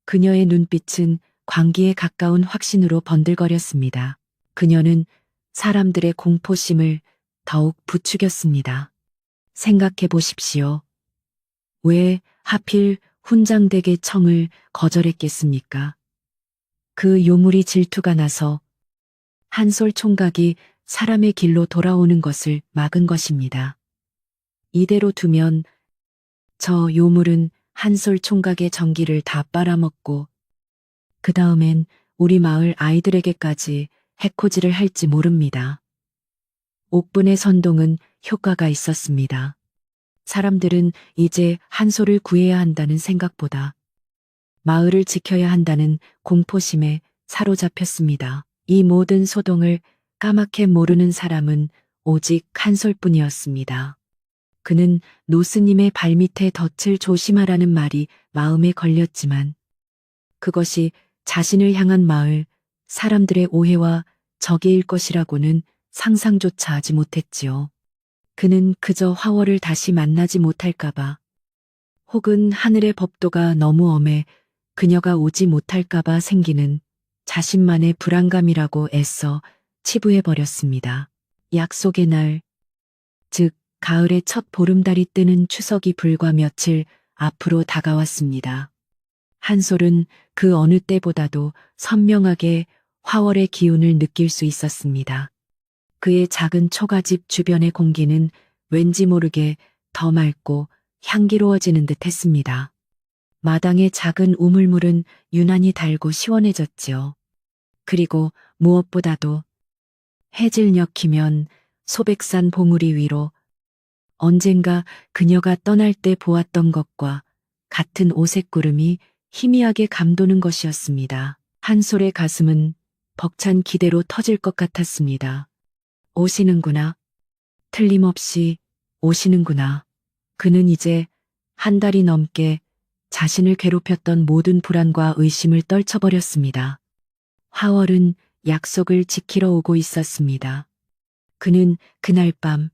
S1: 그녀의 눈빛은 광기에 가까운 확신으로 번들거렸습니다. 그녀는 사람들의 공포심을 더욱 부추겼습니다. 생각해 보십시오. 왜 하필 훈장댁의 청을 거절했겠습니까? 그 요물이 질투가 나서 한솔 총각이 사람의 길로 돌아오는 것을 막은 것입니다. 이대로 두면 저 요물은 한솔 총각의 정기를 다 빨아먹고 그 다음엔 우리 마을 아이들에게까지 해코지를 할지 모릅니다. 옥분의 선동은 효과가 있었습니다. 사람들은 이제 한솔을 구해야 한다는 생각보다 마을을 지켜야 한다는 공포심에 사로잡혔습니다. 이 모든 소동을 까맣게 모르는 사람은 오직 한솔뿐이었습니다. 그는 노스님의 발밑에 덫을 조심하라는 말이 마음에 걸렸지만 그것이 자신을 향한 마을 사람들의 오해와 적의일 것이라고는 상상조차 하지 못했지요. 그는 그저 화월을 다시 만나지 못할까봐 혹은 하늘의 법도가 너무 엄해 그녀가 오지 못할까봐 생기는 자신만의 불안감이라고 애써 치부해버렸습니다. 약속의 날, 즉 가을의 첫 보름달이 뜨는 추석이 불과 며칠 앞으로 다가왔습니다. 한솔은 그 어느 때보다도 선명하게 화월의 기운을 느낄 수 있었습니다. 그의 작은 초가집 주변의 공기는 왠지 모르게 더 맑고 향기로워지는 듯 했습니다. 마당의 작은 우물물은 유난히 달고 시원해졌지요. 그리고 무엇보다도 해질녘이면 소백산 봉우리 위로 언젠가 그녀가 떠날 때 보았던 것과 같은 오색구름이 희미하게 감도는 것이었습니다. 한솔의 가슴은 벅찬 기대로 터질 것 같았습니다. 오시는구나. 틀림없이 오시는구나. 그는 이제 한 달이 넘게 자신을 괴롭혔던 모든 불안과 의심을 떨쳐버렸습니다. 화월은 약속을 지키러 오고 있었습니다. 그는 그날 밤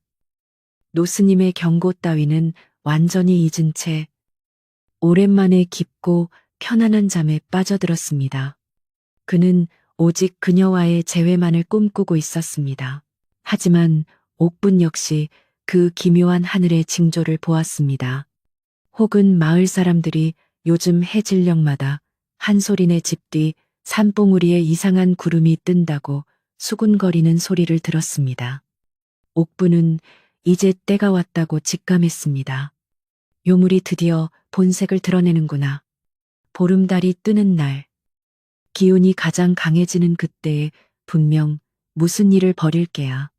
S1: 노스님의 경고 따위는 완전히 잊은 채 오랜만에 깊고 편안한 잠에 빠져들었습니다. 그는 오직 그녀와의 재회만을 꿈꾸고 있었습니다. 하지만 옥분 역시 그 기묘한 하늘의 징조를 보았습니다. 혹은 마을 사람들이 요즘 해질녘마다 한솔이네 집 뒤 산봉우리에 이상한 구름이 뜬다고 수군거리는 소리를 들었습니다. 옥분은 이제 때가 왔다고 직감했습니다. 요물이 드디어 본색을 드러내는구나. 보름달이 뜨는 날, 기운이 가장 강해지는 그때에 분명 무슨 일을 벌일 게야.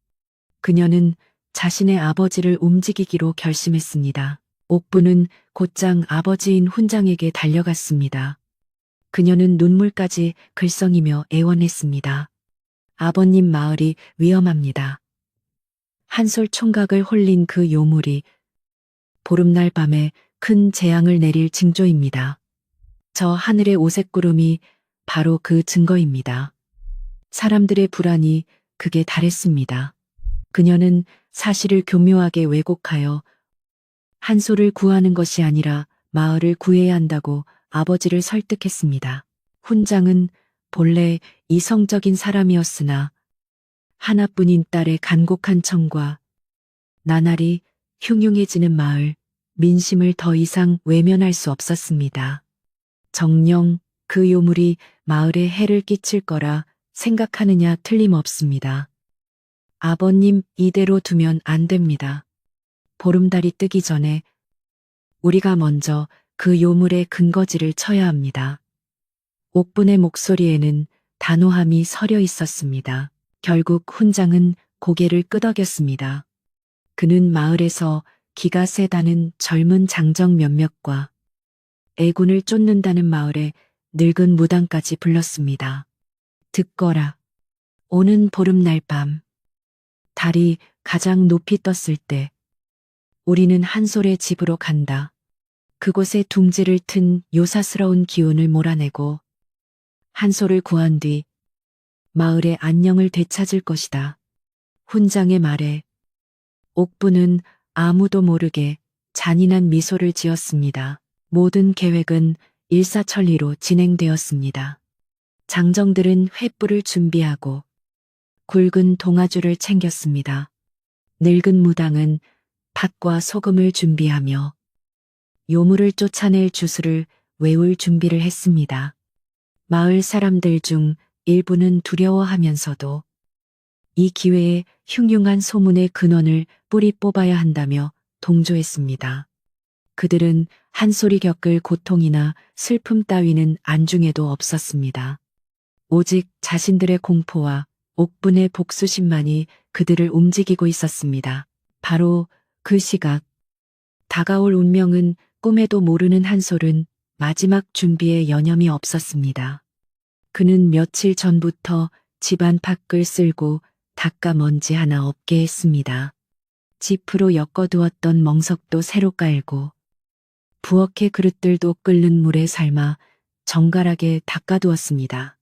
S1: 그녀는 자신의 아버지를 움직이기로 결심했습니다. 옥분은 곧장 아버지인 훈장에게 달려갔습니다. 그녀는 눈물까지 글썽이며 애원했습니다. 아버님, 마을이 위험합니다. 한솔 총각을 홀린 그 요물이 보름날 밤에 큰 재앙을 내릴 징조입니다. 저 하늘의 오색 구름이 바로 그 증거입니다. 사람들의 불안이 극에 달했습니다. 그녀는 사실을 교묘하게 왜곡하여 한소를 구하는 것이 아니라 마을을 구해야 한다고 아버지를 설득했습니다. 훈장은 본래 이성적인 사람이었으나 하나뿐인 딸의 간곡한 청과 나날이 흉흉해지는 마을, 민심을 더 이상 외면할 수 없었습니다. 정녕 그 요물이 마을에 해를 끼칠 거라 생각하느냐 틀림없습니다. 아버님, 이대로 두면 안 됩니다. 보름달이 뜨기 전에 우리가 먼저 그 요물의 근거지를 쳐야 합니다. 옥분의 목소리에는 단호함이 서려 있었습니다. 결국 훈장은 고개를 끄덕였습니다. 그는 마을에서 기가 세다는 젊은 장정 몇몇과 애군을 쫓는다는 마을의 늙은 무당까지 불렀습니다. 듣거라. 오는 보름날 밤, 달이 가장 높이 떴을 때 우리는 한솔의 집으로 간다. 그곳에 둥지를 튼 요사스러운 기운을 몰아내고 한솔을 구한 뒤 마을의 안녕을 되찾을 것이다. 훈장의 말에 옥부는 아무도 모르게 잔인한 미소를 지었습니다. 모든 계획은 일사천리로 진행되었습니다. 장정들은 횃불을 준비하고 굵은 동아줄을 챙겼습니다. 늙은 무당은 팥과 소금을 준비하며 요물을 쫓아낼 주술을 외울 준비를 했습니다. 마을 사람들 중 일부는 두려워하면서도 이 기회에 흉흉한 소문의 근원을 뿌리 뽑아야 한다며 동조했습니다. 그들은 한솔이 겪을 고통이나 슬픔 따위는 안중에도 없었습니다. 오직 자신들의 공포와 옥분의 복수심만이 그들을 움직이고 있었습니다. 바로 그 시각, 다가올 운명은 꿈에도 모르는 한솔은 마지막 준비에 여념이 없었습니다. 그는 며칠 전부터 집안 밖을 쓸고 닦아 먼지 하나 없게 했습니다. 지프로 엮어두었던 멍석도 새로 깔고 부엌의 그릇들도 끓는 물에 삶아 정갈하게 닦아두었습니다.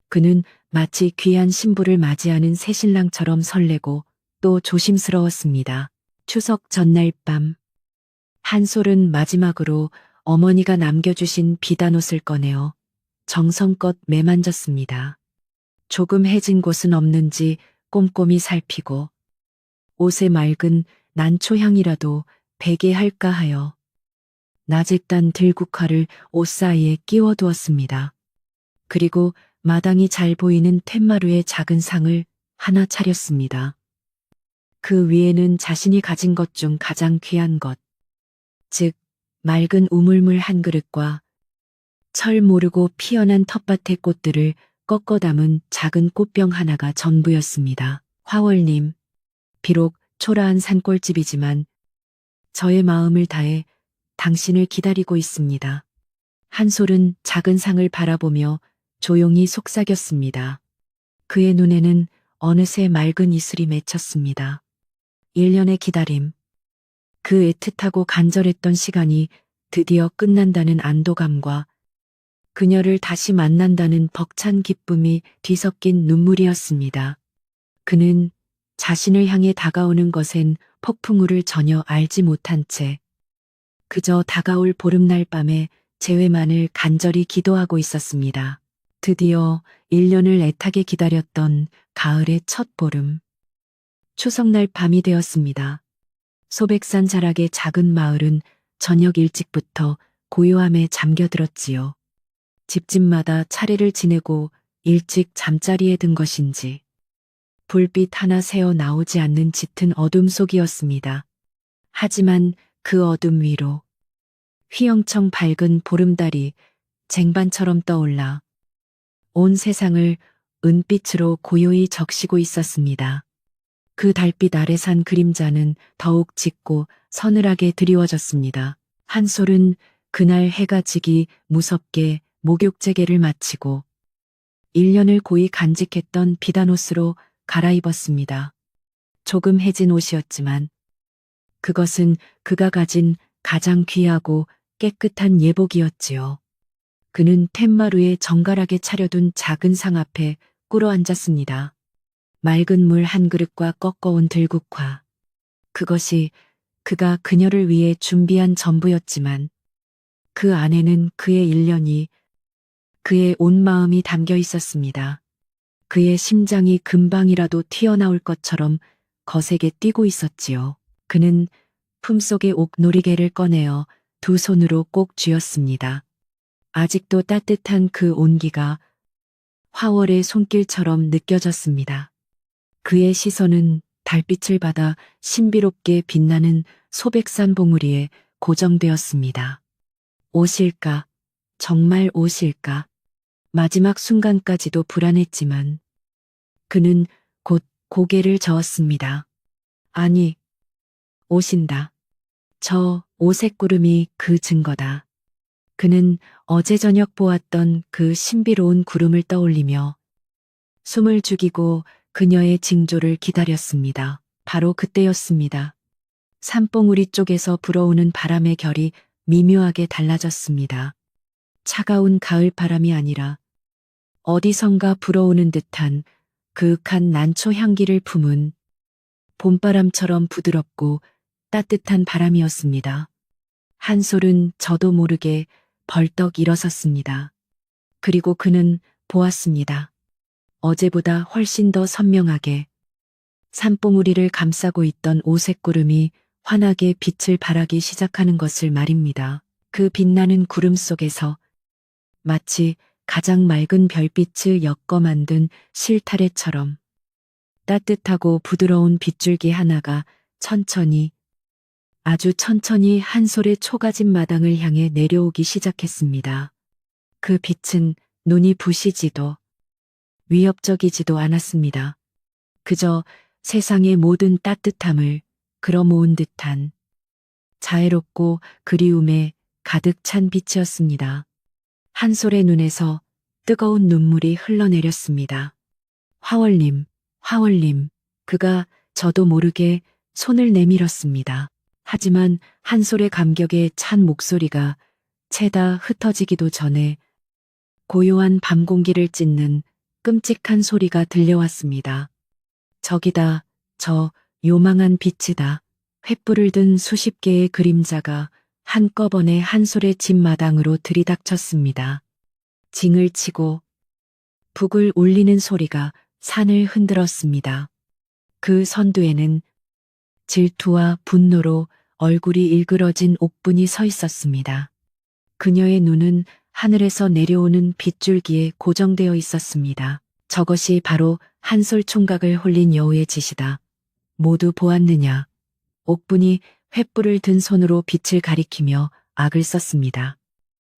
S1: 그는 마치 귀한 신부를 맞이하는 새신랑처럼 설레고 또 조심스러웠습니다. 추석 전날 밤, 한솔은 마지막으로 어머니가 남겨주신 비단옷을 꺼내어 정성껏 매만졌습니다. 조금 해진 곳은 없는지 꼼꼼히 살피고 옷의 맑은 난초향이라도 배게 할까 하여 낮에 딴 들국화를 옷 사이에 끼워두었습니다. 그리고 마당이 잘 보이는 툇마루에 작은 상을 하나 차렸습니다. 그 위에는 자신이 가진 것 중 가장 귀한 것, 즉 맑은 우물물 한 그릇과 철 모르고 피어난 텃밭의 꽃들을 꺾어 담은 작은 꽃병 하나가 전부였습니다. 화월님, 비록 초라한 산골집이지만 저의 마음을 다해 당신을 기다리고 있습니다. 한솔은 작은 상을 바라보며 조용히 속삭였습니다. 그의 눈에는 어느새 맑은 이슬이 맺혔습니다. 1년의 기다림, 그 애틋하고 간절했던 시간이 드디어 끝난다는 안도감과 그녀를 다시 만난다는 벅찬 기쁨이 뒤섞인 눈물이었습니다. 그는 자신을 향해 다가오는 것엔 폭풍우를 전혀 알지 못한 채 그저 다가올 보름날 밤에 재회만을 간절히 기도하고 있었습니다. 드디어 1년을 애타게 기다렸던 가을의 첫 보름. 추석날 밤이 되었습니다. 소백산 자락의 작은 마을은 저녁 일찍부터 고요함에 잠겨들었지요. 집집마다 차례를 지내고 일찍 잠자리에 든 것인지 불빛 하나 새어 나오지 않는 짙은 어둠 속이었습니다. 하지만 그 어둠 위로 휘영청 밝은 보름달이 쟁반처럼 떠올라 온 세상을 은빛으로 고요히 적시고 있었습니다. 그 달빛 아래 산 그림자는 더욱 짙고 서늘하게 드리워졌습니다. 한솔은 그날 해가 지기 무섭게 목욕재개를 마치고 1년을 고이 간직했던 비단옷으로 갈아입었습니다. 조금 해진 옷이었지만 그것은 그가 가진 가장 귀하고 깨끗한 예복이었지요. 그는 툇마루에 정갈하게 차려둔 작은 상 앞에 꿇어 앉았습니다. 맑은 물 한 그릇과 꺾어온 들국화. 그것이 그가 그녀를 위해 준비한 전부였지만 그 안에는 그의 일년이, 그의 온 마음이 담겨 있었습니다. 그의 심장이 금방이라도 튀어나올 것처럼 거세게 뛰고 있었지요. 그는 품속의 옥놀이개를 꺼내어 두 손으로 꼭 쥐었습니다. 아직도 따뜻한 그 온기가 화월의 손길처럼 느껴졌습니다. 그의 시선은 달빛을 받아 신비롭게 빛나는 소백산 봉우리에 고정되었습니다. 오실까? 정말 오실까? 마지막 순간까지도 불안했지만 그는 곧 고개를 저었습니다. 아니, 오신다. 저 오색구름이 그 증거다. 그는 어제 저녁 보았던 그 신비로운 구름을 떠올리며 숨을 죽이고 그녀의 징조를 기다렸습니다. 바로 그때였습니다. 산봉우리 쪽에서 불어오는 바람의 결이 미묘하게 달라졌습니다. 차가운 가을 바람이 아니라 어디선가 불어오는 듯한 그윽한 난초 향기를 품은 봄바람처럼 부드럽고 따뜻한 바람이었습니다. 한솔은 저도 모르게 벌떡 일어섰습니다. 그리고 그는 보았습니다. 어제보다 훨씬 더 선명하게 산봉우리를 감싸고 있던 오색구름이 환하게 빛을 발하기 시작하는 것을 말입니다. 그 빛나는 구름 속에서 마치 가장 맑은 별빛을 엮어 만든 실타래처럼 따뜻하고 부드러운 빗줄기 하나가 천천히, 아주 천천히 한솔의 초가집 마당을 향해 내려오기 시작했습니다. 그 빛은 눈이 부시지도 위협적이지도 않았습니다. 그저 세상의 모든 따뜻함을 끌어모은 듯한 자애롭고 그리움에 가득 찬 빛이었습니다. 한솔의 눈에서 뜨거운 눈물이 흘러내렸습니다. 화월님, 화월님, 그가 저도 모르게 손을 내밀었습니다. 하지만 한솔의 감격에 찬 목소리가 채다 흩어지기도 전에 고요한 밤 공기를 찢는 끔찍한 소리가 들려왔습니다. 저기다, 저 요망한 빛이다. 횃불을 든 수십 개의 그림자가 한꺼번에 한솔의 집 마당으로 들이닥쳤습니다. 징을 치고 북을 울리는 소리가 산을 흔들었습니다. 그 선두에는 질투와 분노로 얼굴이 일그러진 옥분이 서 있었습니다. 그녀의 눈은 하늘에서 내려오는 빗줄기에 고정되어 있었습니다. 저것이 바로 한솔 총각을 홀린 여우의 짓이다. 모두 보았느냐? 옥분이 횃불을 든 손으로 빛을 가리키며 악을 썼습니다.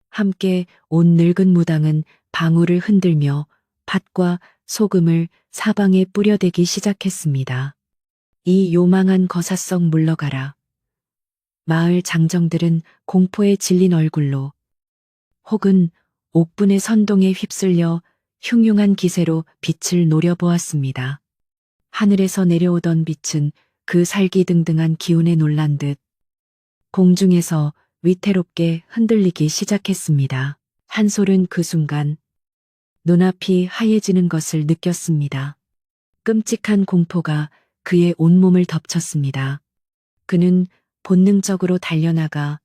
S1: 함께 온 늙은 무당은 방울을 흔들며 팥과 소금을 사방에 뿌려대기 시작했습니다. 이 요망한 거사성 물러가라. 마을 장정들은 공포에 질린 얼굴로 혹은 옥분의 선동에 휩쓸려 흉흉한 기세로 빛을 노려보았습니다. 하늘에서 내려오던 빛은 그 살기등등한 기운에 놀란 듯 공중에서 위태롭게 흔들리기 시작했습니다. 한솔은 그 순간 눈앞이 하얘지는 것을 느꼈습니다. 끔찍한 공포가 그의 온몸을 덮쳤습니다. 그는 본능적으로 달려나가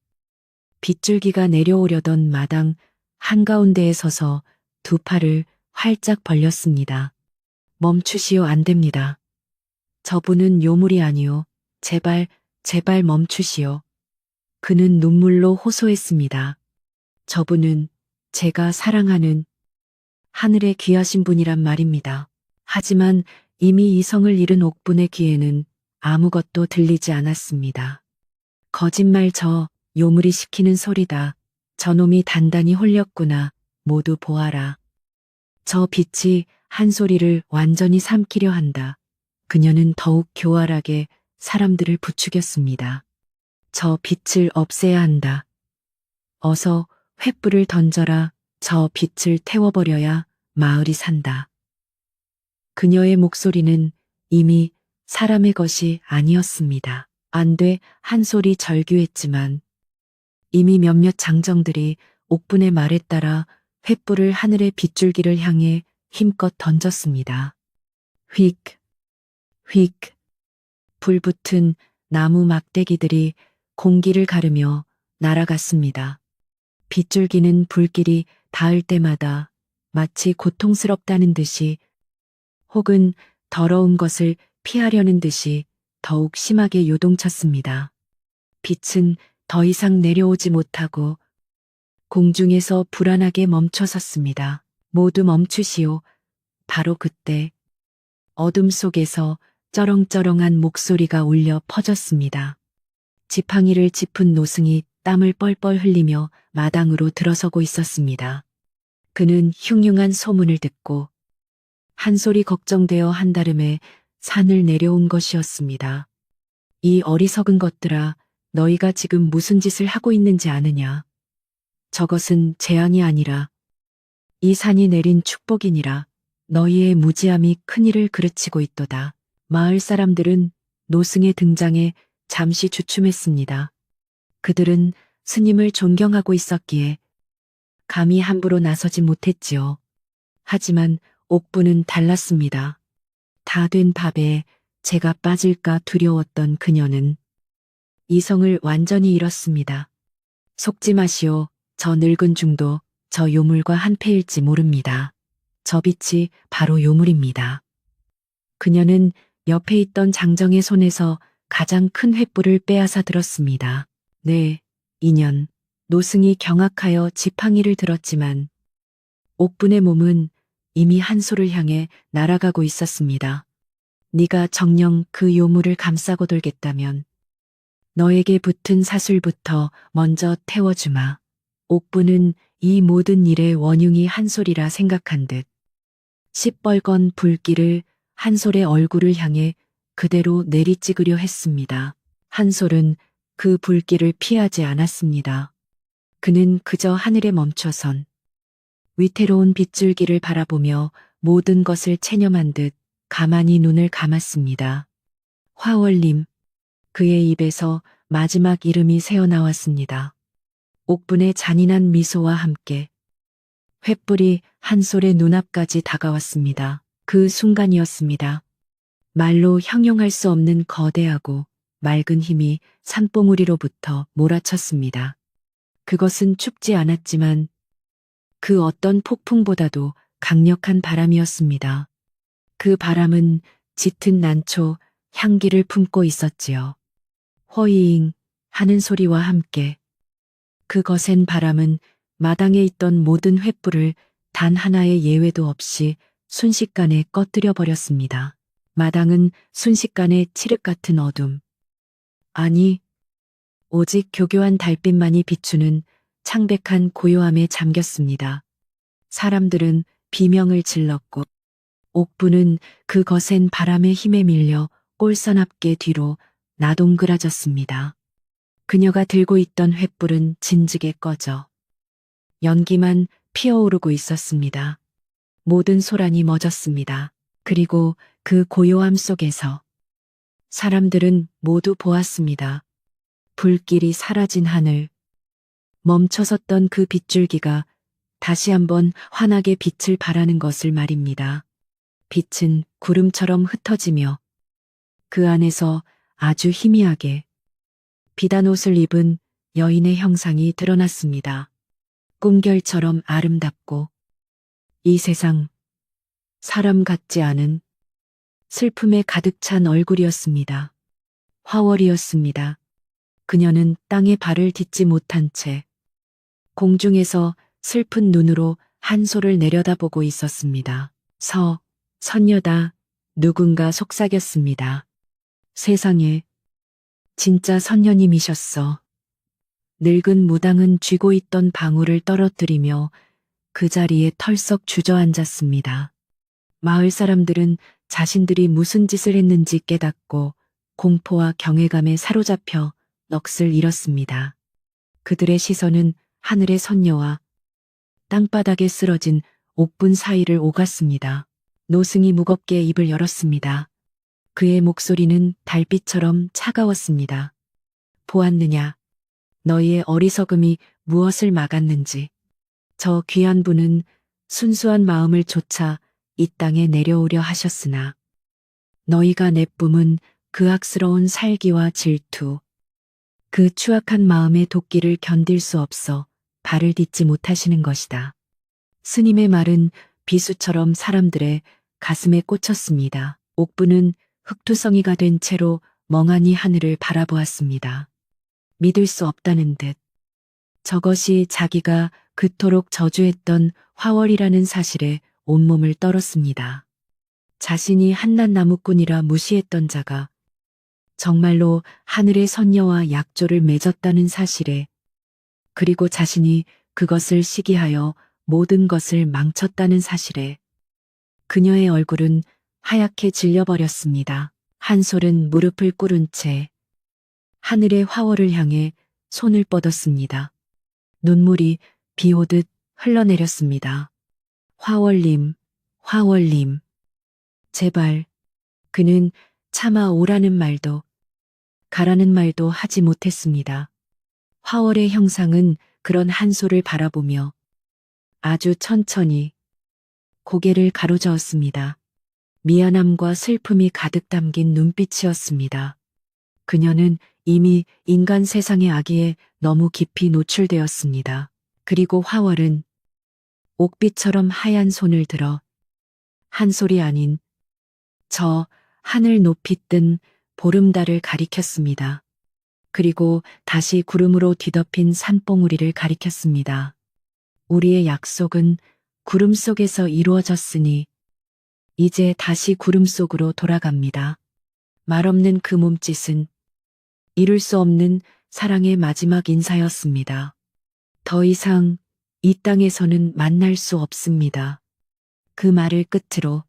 S1: 빗줄기가 내려오려던 마당 한가운데에 서서 두 팔을 활짝 벌렸습니다. 멈추시오, 안 됩니다. 저분은 요물이 아니오. 제발, 제발 멈추시오. 그는 눈물로 호소했습니다. 저분은 제가 사랑하는 하늘의 귀하신 분이란 말입니다. 하지만 이미 이성을 잃은 옥분의 귀에는 아무것도 들리지 않았습니다. 거짓말, 저 요물이 시키는 소리다. 저놈이 단단히 홀렸구나. 모두 보아라. 저 빛이 한소리를 완전히 삼키려 한다. 그녀는 더욱 교활하게 사람들을 부추겼습니다. 저 빛을 없애야 한다. 어서 횃불을 던져라. 저 빛을 태워버려야 마을이 산다. 그녀의 목소리는 이미 사람의 것이 아니었습니다. 안 돼, 한솔이 절규했지만 이미 몇몇 장정들이 옥분의 말에 따라 횃불을 하늘의 빗줄기를 향해 힘껏 던졌습니다. 휙, 휙, 불붙은 나무 막대기들이 공기를 가르며 날아갔습니다. 빗줄기는 불길이 닿을 때마다 마치 고통스럽다는 듯이 혹은 더러운 것을 피하려는 듯이 더욱 심하게 요동쳤습니다. 빛은 더 이상 내려오지 못하고 공중에서 불안하게 멈춰섰습니다. 모두 멈추시오. 바로 그때 어둠 속에서 쩌렁쩌렁한 목소리가 울려 퍼졌습니다. 지팡이를 짚은 노승이 땀을 뻘뻘 흘리며 마당으로 들어서고 있었습니다. 그는 흉흉한 소문을 듣고 한 소리 걱정되어 한달음에 산을 내려온 것이었습니다. 이 어리석은 것들아, 너희가 지금 무슨 짓을 하고 있는지 아느냐? 저것은 재앙이 아니라 이 산이 내린 축복이니라. 너희의 무지함이 큰일을 그르치고 있도다. 마을 사람들은 노승의 등장에 잠시 주춤했습니다. 그들은 스님을 존경하고 있었기에 감히 함부로 나서지 못했지요. 하지만 옥부는 달랐습니다. 다 된 밥에 제가 빠질까 두려웠던 그녀는 이성을 완전히 잃었습니다. 속지 마시오. 저 늙은 중도 저 요물과 한패일지 모릅니다. 저 빛이 바로 요물입니다. 그녀는 옆에 있던 장정의 손에서 가장 큰 횃불을 빼앗아 들었습니다. 네, 인연. 노승이 경악하여 지팡이를 들었지만 옥분의 몸은 이미 한소를 향해 날아가고 있었습니다. 네가 정녕 그 요물을 감싸고 돌겠다면 너에게 붙은 사술부터 먼저 태워주마. 옥부는 이 모든 일의 원흉이 한솔이라 생각한 듯 시뻘건 불길을 한솔의 얼굴을 향해 그대로 내리찍으려 했습니다. 한솔은 그 불길을 피하지 않았습니다. 그는 그저 하늘에 멈춰선 위태로운 빗줄기를 바라보며 모든 것을 체념한 듯 가만히 눈을 감았습니다. 화월님. 그의 입에서 마지막 이름이 새어나왔습니다. 옥분의 잔인한 미소와 함께 횃불이 한솔의 눈앞까지 다가왔습니다. 그 순간이었습니다. 말로 형용할 수 없는 거대하고 맑은 힘이 산봉우리로부터 몰아쳤습니다. 그것은 춥지 않았지만 그 어떤 폭풍보다도 강력한 바람이었습니다. 그 바람은 짙은 난초, 향기를 품고 있었지요. 허이잉 하는 소리와 함께 그 거센 바람은 마당에 있던 모든 횃불을 단 하나의 예외도 없이 순식간에 꺼뜨려 버렸습니다. 마당은 순식간에 칠흑 같은 어둠. 아니, 오직 교교한 달빛만이 비추는 창백한 고요함에 잠겼습니다. 사람들은 비명을 질렀고 옥부는 그 거센 바람의 힘에 밀려 꼴사납게 뒤로 나동그라졌습니다. 그녀가 들고 있던 횃불은 진즉에 꺼져 연기만 피어오르고 있었습니다. 모든 소란이 멎었습니다. 그리고 그 고요함 속에서 사람들은 모두 보았습니다. 불길이 사라진 하늘, 멈춰섰던 그 빗줄기가 다시 한번 환하게 빛을 발하는 것을 말입니다. 빛은 구름처럼 흩어지며 그 안에서 아주 희미하게 비단 옷을 입은 여인의 형상이 드러났습니다. 꿈결처럼 아름답고 이 세상 사람 같지 않은 슬픔에 가득 찬 얼굴이었습니다. 화월이었습니다. 그녀는 땅에 발을 딛지 못한 채 공중에서 슬픈 눈으로 한솔을 내려다보고 있었습니다. 선녀다. 누군가 속삭였습니다. 세상에, 진짜 선녀님이셨어. 늙은 무당은 쥐고 있던 방울을 떨어뜨리며 그 자리에 털썩 주저앉았습니다. 마을 사람들은 자신들이 무슨 짓을 했는지 깨닫고 공포와 경외감에 사로잡혀 넋을 잃었습니다. 그들의 시선은 하늘의 선녀와 땅바닥에 쓰러진 옥분 사이를 오갔습니다. 노승이 무겁게 입을 열었습니다. 그의 목소리는 달빛처럼 차가웠습니다. 보았느냐? 너희의 어리석음이 무엇을 막았는지. 저 귀한 분은 순수한 마음을 좇아 이 땅에 내려오려 하셨으나 너희가 내뿜은 그 악스러운 살기와 질투, 그 추악한 마음의 도끼를 견딜 수 없어 발을 딛지 못하시는 것이다. 스님의 말은 비수처럼 사람들의 가슴에 꽂혔습니다. 옥부는 흑투성이가 된 채로 멍하니 하늘을 바라보았습니다. 믿을 수 없다는 듯. 저것이 자기가 그토록 저주했던 화월이라는 사실에 온몸을 떨었습니다. 자신이 한낱나무꾼이라 무시했던 자가 정말로 하늘의 선녀와 약조를 맺었다는 사실에, 그리고 자신이 그것을 시기하여 모든 것을 망쳤다는 사실에 그녀의 얼굴은 하얗게 질려버렸습니다. 한솔은 무릎을 꿇은 채 하늘의 화월을 향해 손을 뻗었습니다. 눈물이 비 오듯 흘러내렸습니다. 화월님, 화월님. 제발. 그는 차마 오라는 말도 가라는 말도 하지 못했습니다. 화월의 형상은 그런 한솔을 바라보며 아주 천천히 고개를 가로저었습니다. 미안함과 슬픔이 가득 담긴 눈빛이었습니다. 그녀는 이미 인간 세상의 악의에 너무 깊이 노출되었습니다. 그리고 화월은 옥빛처럼 하얀 손을 들어 한솔이 아닌 저 하늘 높이 뜬 보름달을 가리켰습니다. 그리고 다시 구름으로 뒤덮인 산봉우리를 가리켰습니다. 우리의 약속은 구름 속에서 이루어졌으니 이제 다시 구름 속으로 돌아갑니다. 말없는 그 몸짓은 이룰 수 없는 사랑의 마지막 인사였습니다. 더 이상 이 땅에서는 만날 수 없습니다. 그 말을 끝으로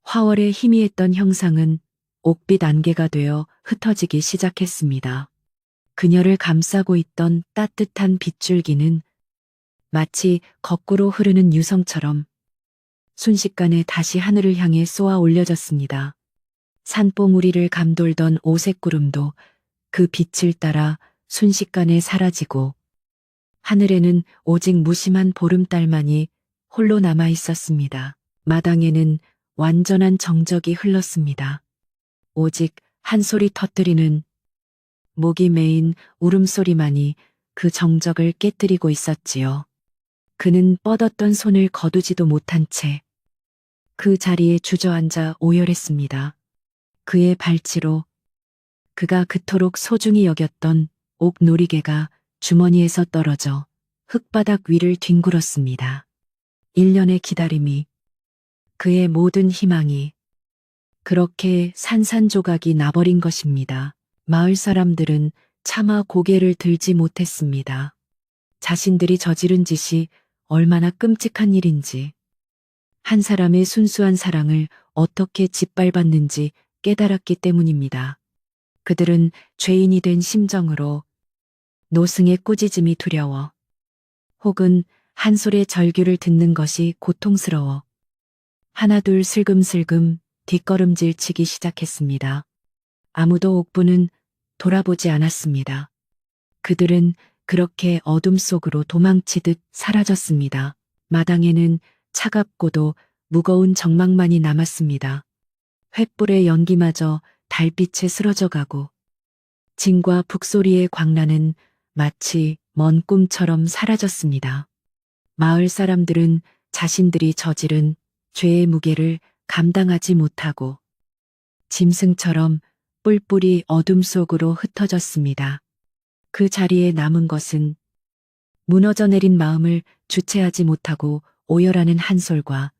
S1: 화월의 희미했던 형상은 옥빛 안개가 되어 흩어지기 시작했습니다. 그녀를 감싸고 있던 따뜻한 빗줄기는 마치 거꾸로 흐르는 유성처럼 순식간에 다시 하늘을 향해 쏘아 올려졌습니다. 산봉우리를 감돌던 오색구름도 그 빛을 따라 순식간에 사라지고 하늘에는 오직 무심한 보름달만이 홀로 남아 있었습니다. 마당에는 완전한 정적이 흘렀습니다. 오직 한 소리 터뜨리는 목이 메인 울음소리만이 그 정적을 깨뜨리고 있었지요. 그는 뻗었던 손을 거두지도 못한 채 그 자리에 주저앉아 오열했습니다. 그의 발치로 그가 그토록 소중히 여겼던 옥 놀이개가 주머니에서 떨어져 흙바닥 위를 뒹굴었습니다. 1년의 기다림이, 그의 모든 희망이 그렇게 산산조각이 나버린 것입니다. 마을 사람들은 차마 고개를 들지 못했습니다. 자신들이 저지른 짓이 얼마나 끔찍한 일인지, 한 사람의 순수한 사랑을 어떻게 짓밟았는지 깨달았기 때문입니다. 그들은 죄인이 된 심정으로 노승의 꾸짖음이 두려워, 혹은 한솔의 절규를 듣는 것이 고통스러워 하나둘 슬금슬금 뒷걸음질 치기 시작했습니다. 아무도 옥부는 돌아보지 않았습니다. 그들은 그렇게 어둠 속으로 도망치듯 사라졌습니다. 마당에는 차갑고도 무거운 정막만이 남았습니다. 횃불의 연기마저 달빛에 쓰러져가고 진과 북소리의 광란은 마치 먼 꿈처럼 사라졌습니다. 마을 사람들은 자신들이 저지른 죄의 무게를 감당하지 못하고 짐승처럼 뿔뿔이 어둠 속으로 흩어졌습니다. 그 자리에 남은 것은 무너져 내린 마음을 주체하지 못하고 오열하는 한솔과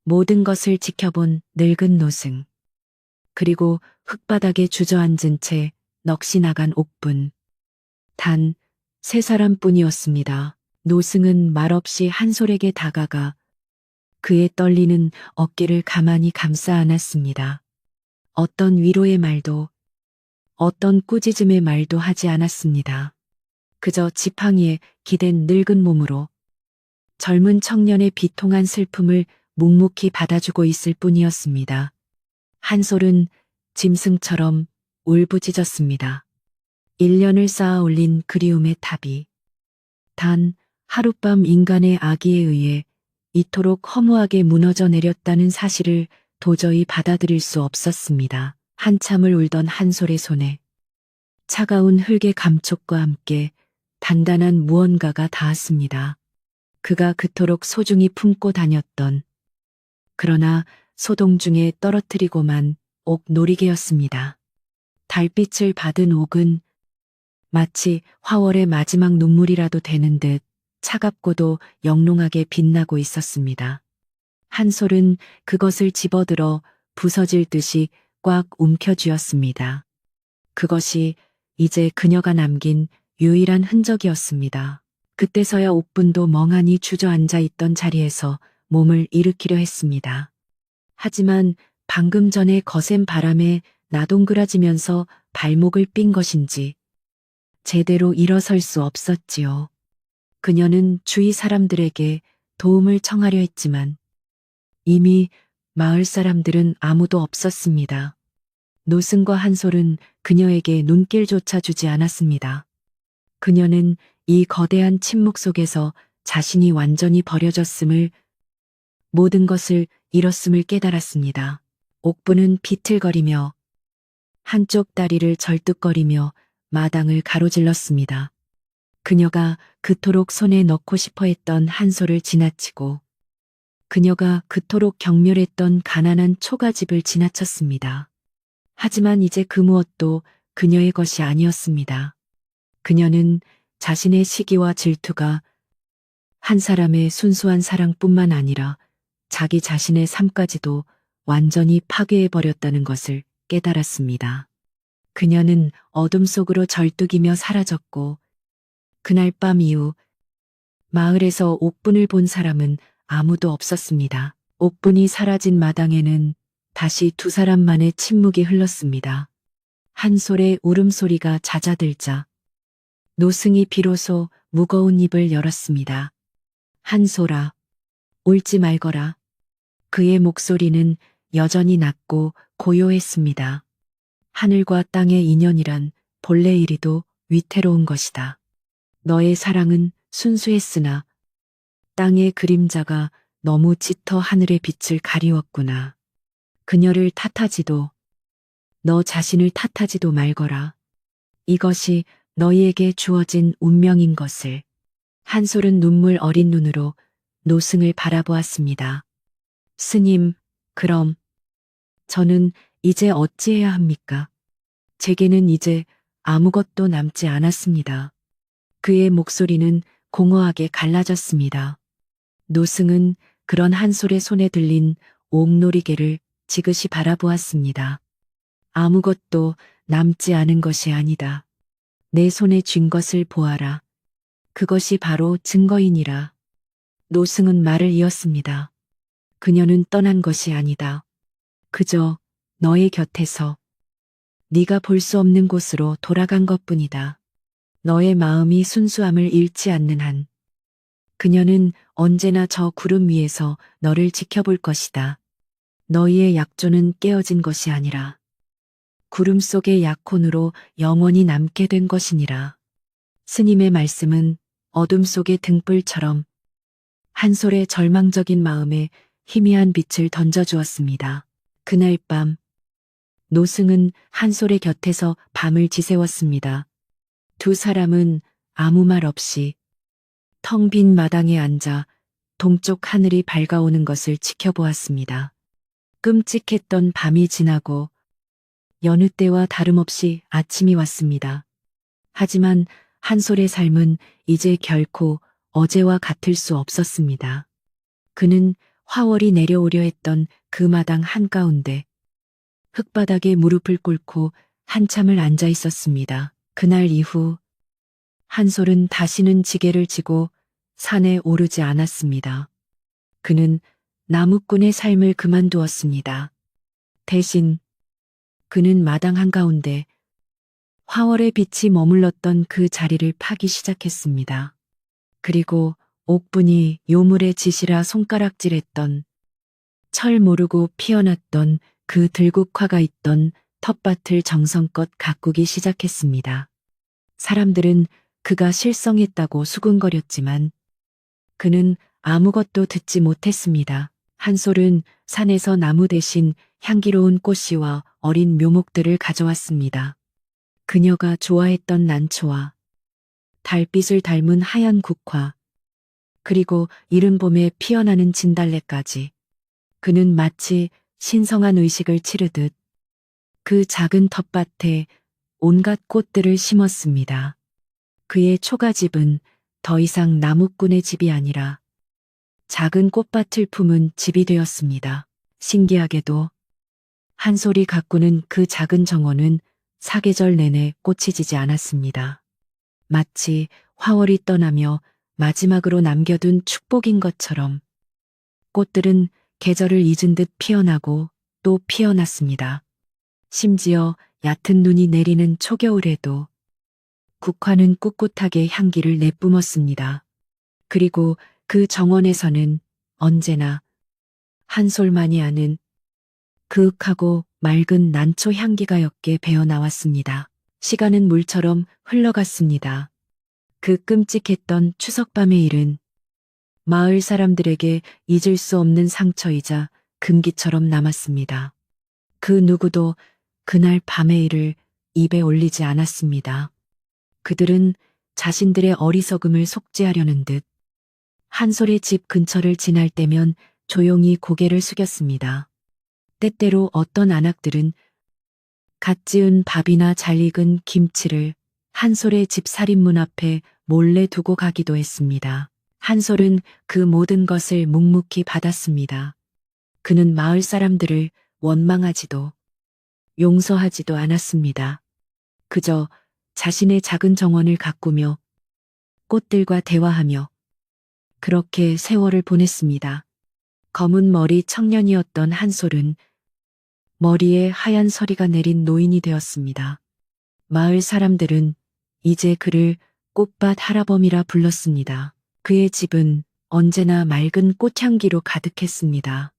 S1: 모든 것을 지켜본 늙은 노승, 그리고 흙바닥에 주저앉은 채 넋이 나간 옥분. 단 세 사람뿐이었습니다. 노승은 말없이 한솔에게 다가가 그의 떨리는 어깨를 가만히 감싸 안았습니다. 어떤 위로의 말도, 어떤 꾸짖음의 말도 하지 않았습니다. 그저 지팡이에 기댄 늙은 몸으로 젊은 청년의 비통한 슬픔을 묵묵히 받아주고 있을 뿐이었습니다. 한솔은 짐승처럼 울부짖었습니다. 1년을 쌓아 올린 그리움의 탑이 단 하룻밤 인간의 악의에 의해 이토록 허무하게 무너져 내렸다는 사실을 도저히 받아들일 수 없었습니다. 한참을 울던 한솔의 손에 차가운 흙의 감촉과 함께 단단한 무언가가 닿았습니다. 그가 그토록 소중히 품고 다녔던 그러나 소동 중에 떨어뜨리고만 옥 놀이개였습니다. 달빛을 받은 옥은 마치 화월의 마지막 눈물이라도 되는 듯 차갑고도 영롱하게 빛나고 있었습니다. 한솔은 그것을 집어들어 부서질 듯이 꽉 움켜쥐었습니다. 그것이 이제 그녀가 남긴 유일한 흔적이었습니다. 그때서야 옥분도 멍하니 주저앉아 있던 자리에서 몸을 일으키려 했습니다. 하지만 방금 전에 거센 바람에 나동그라지면서 발목을 삔 것인지 제대로 일어설 수 없었지요. 그녀는 주위 사람들에게 도움을 청하려 했지만 이미 마을 사람들은 아무도 없었습니다. 노승과 한솔은 그녀에게 눈길조차 주지 않았습니다. 그녀는 이 거대한 침묵 속에서 자신이 완전히 버려졌음을, 모든 것을 잃었음을 깨달았습니다. 옥부는 비틀거리며 한쪽 다리를 절뚝거리며 마당을 가로질렀습니다. 그녀가 그토록 손에 넣고 싶어 했던 한솔을 지나치고 그녀가 그토록 경멸했던 가난한 초가집을 지나쳤습니다. 하지만 이제 그 무엇도 그녀의 것이 아니었습니다. 그녀는 자신의 시기와 질투가 한 사람의 순수한 사랑뿐만 아니라 자기 자신의 삶까지도 완전히 파괴해버렸다는 것을 깨달았습니다. 그녀는 어둠 속으로 절뚝이며 사라졌고 그날 밤 이후 마을에서 옥분을 본 사람은 아무도 없었습니다. 옥분이 사라진 마당에는 다시 두 사람만의 침묵이 흘렀습니다. 한솔의 울음소리가 잦아들자 노승이 비로소 무거운 입을 열었습니다. 한솔아, 울지 말거라. 그의 목소리는 여전히 낮고 고요했습니다. 하늘과 땅의 인연이란 본래 이리도 위태로운 것이다. 너의 사랑은 순수했으나 땅의 그림자가 너무 짙어 하늘의 빛을 가리웠구나. 그녀를 탓하지도 너 자신을 탓하지도 말거라. 이것이 너희에게 주어진 운명인 것을. 한솔은 눈물 어린 눈으로 노승을 바라보았습니다. 스님, 그럼 저는 이제 어찌해야 합니까? 제게는 이제 아무것도 남지 않았습니다. 그의 목소리는 공허하게 갈라졌습니다. 노승은 그런 한솔의 손에 들린 옥놀이개를 지그시 바라보았습니다. 아무것도 남지 않은 것이 아니다. 내 손에 쥔 것을 보아라. 그것이 바로 증거이니라. 노승은 말을 이었습니다. 그녀는 떠난 것이 아니다. 그저 너의 곁에서 네가 볼 수 없는 곳으로 돌아간 것뿐이다. 너의 마음이 순수함을 잃지 않는 한 그녀는 언제나 저 구름 위에서 너를 지켜볼 것이다. 너희의 약조는 깨어진 것이 아니라 구름 속의 약혼으로 영원히 남게 된 것이니라. 스님의 말씀은 어둠 속의 등불처럼 한솔의 절망적인 마음에 희미한 빛을 던져주었습니다. 그날 밤 노승은 한솔의 곁에서 밤을 지새웠습니다. 두 사람은 아무 말 없이 텅 빈 마당에 앉아 동쪽 하늘이 밝아오는 것을 지켜보았습니다. 끔찍했던 밤이 지나고 여느 때와 다름없이 아침이 왔습니다. 하지만 한솔의 삶은 이제 결코 어제와 같을 수 없었습니다. 그는 화월이 내려오려 했던 그 마당 한가운데 흙바닥에 무릎을 꿇고 한참을 앉아 있었습니다. 그날 이후 한솔은 다시는 지게를 지고 산에 오르지 않았습니다. 그는 나무꾼의 삶을 그만두었습니다. 대신 그는 마당 한가운데 화월의 빛이 머물렀던 그 자리를 파기 시작했습니다. 그리고 옥분이 요물의 짓이라 손가락질했던 철 모르고 피어났던 그 들국화가 있던 텃밭을 정성껏 가꾸기 시작했습니다. 사람들은 그가 실성했다고 수군거렸지만 그는 아무것도 듣지 못했습니다. 한솔은 산에서 나무 대신 향기로운 꽃씨와 어린 묘목들을 가져왔습니다. 그녀가 좋아했던 난초와 달빛을 닮은 하얀 국화, 그리고 이른 봄에 피어나는 진달래까지. 그는 마치 신성한 의식을 치르듯 그 작은 텃밭에 온갖 꽃들을 심었습니다. 그의 초가집은 더 이상 나무꾼의 집이 아니라 작은 꽃밭을 품은 집이 되었습니다. 신기하게도 한솔이 가꾸는 그 작은 정원은 사계절 내내 꽃이 지지 않았습니다. 마치 화월이 떠나며 마지막으로 남겨둔 축복인 것처럼 꽃들은 계절을 잊은 듯 피어나고 또 피어났습니다. 심지어 얕은 눈이 내리는 초겨울에도 국화는 꿋꿋하게 향기를 내뿜었습니다. 그리고 그 정원에서는 언제나 한솔만이 아는 그윽하고 맑은 난초 향기가 옅게 배어나왔습니다. 시간은 물처럼 흘러갔습니다. 그 끔찍했던 추석밤의 일은 마을 사람들에게 잊을 수 없는 상처이자 금기처럼 남았습니다. 그 누구도 그날 밤의 일을 입에 올리지 않았습니다. 그들은 자신들의 어리석음을 속죄하려는 듯 한솔의 집 근처를 지날 때면 조용히 고개를 숙였습니다. 때때로 어떤 안악들은 갓 지은 밥이나 잘 익은 김치를 한솔의 집 살인문 앞에 몰래 두고 가기도 했습니다. 한솔은 그 모든 것을 묵묵히 받았습니다. 그는 마을 사람들을 원망하지도 용서하지도 않았습니다. 그저 자신의 작은 정원을 가꾸며 꽃들과 대화하며 그렇게 세월을 보냈습니다. 검은 머리 청년이었던 한솔은 머리에 하얀 서리가 내린 노인이 되었습니다. 마을 사람들은 이제 그를 꽃밭 할아범이라 불렀습니다. 그의 집은 언제나 맑은 꽃향기로 가득했습니다.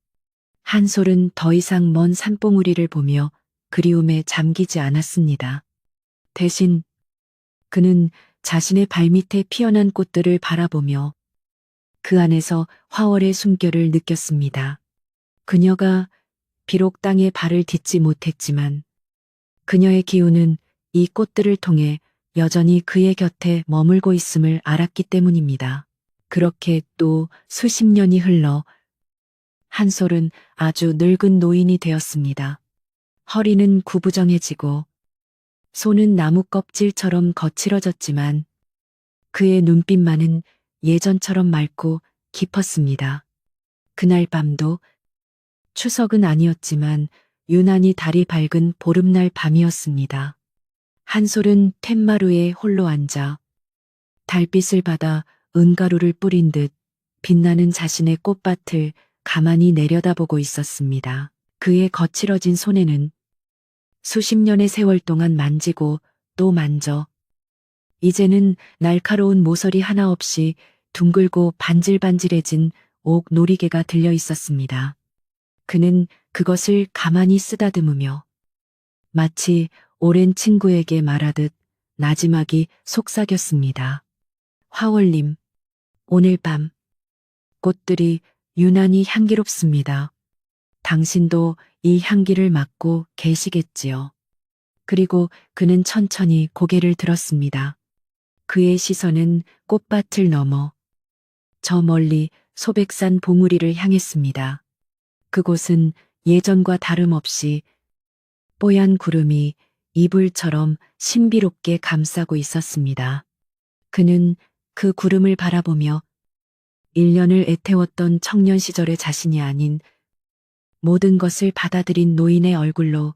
S1: 한솔은 더 이상 먼 산봉우리를 보며 그리움에 잠기지 않았습니다. 대신 그는 자신의 발밑에 피어난 꽃들을 바라보며 그 안에서 화월의 숨결을 느꼈습니다. 그녀가 비록 땅에 발을 딛지 못했지만 그녀의 기운은 이 꽃들을 통해 여전히 그의 곁에 머물고 있음을 알았기 때문입니다. 그렇게 또 수십 년이 흘러 한솔은 아주 늙은 노인이 되었습니다. 허리는 구부정해지고 손은 나무 껍질처럼 거칠어졌지만 그의 눈빛만은 예전처럼 맑고 깊었습니다. 그날 밤도 추석은 아니었지만 유난히 달이 밝은 보름날 밤이었습니다. 한솔은 툇마루에 홀로 앉아 달빛을 받아 은가루를 뿌린 듯 빛나는 자신의 꽃밭을 가만히 내려다보고 있었습니다. 그의 거칠어진 손에는 수십 년의 세월 동안 만지고 또 만져 이제는 날카로운 모서리 하나 없이 둥글고 반질반질해진 옥 놀이개가 들려 있었습니다. 그는 그것을 가만히 쓰다듬으며 마치 오랜 친구에게 말하듯 나지막이 속삭였습니다. 화월님, 오늘 밤 꽃들이 유난히 향기롭습니다. 당신도 이 향기를 맡고 계시겠지요. 그리고 그는 천천히 고개를 들었습니다. 그의 시선은 꽃밭을 넘어 저 멀리 소백산 봉우리를 향했습니다. 그곳은 예전과 다름없이 뽀얀 구름이 이불처럼 신비롭게 감싸고 있었습니다. 그는 그 구름을 바라보며 1년을 애태웠던 청년 시절의 자신이 아닌 모든 것을 받아들인 노인의 얼굴로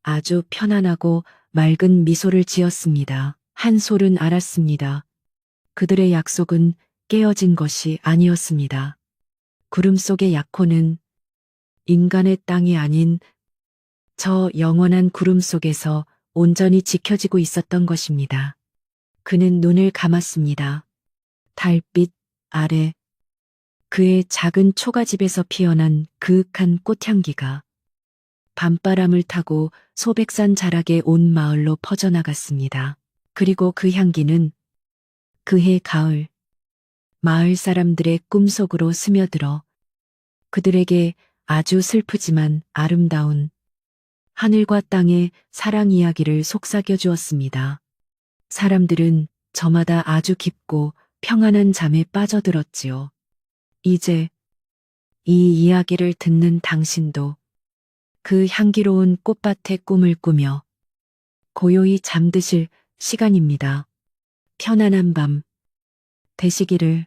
S1: 아주 편안하고 맑은 미소를 지었습니다. 한솔은 알았습니다. 그들의 약속은 깨어진 것이 아니었습니다. 구름 속의 약혼은 인간의 땅이 아닌 저 영원한 구름 속에서 온전히 지켜지고 있었던 것입니다. 그는 눈을 감았습니다. 달빛 아래 그의 작은 초가집에서 피어난 그윽한 꽃향기가 밤바람을 타고 소백산 자락의 온 마을로 퍼져나갔습니다. 그리고 그 향기는 그해 가을 마을 사람들의 꿈속으로 스며들어 그들에게 아주 슬프지만 아름다운 하늘과 땅의 사랑 이야기를 속삭여 주었습니다. 사람들은 저마다 아주 깊고 평안한 잠에 빠져들었지요. 이제 이 이야기를 듣는 당신도 그 향기로운 꽃밭의 꿈을 꾸며 고요히 잠드실 시간입니다. 편안한 밤 되시기를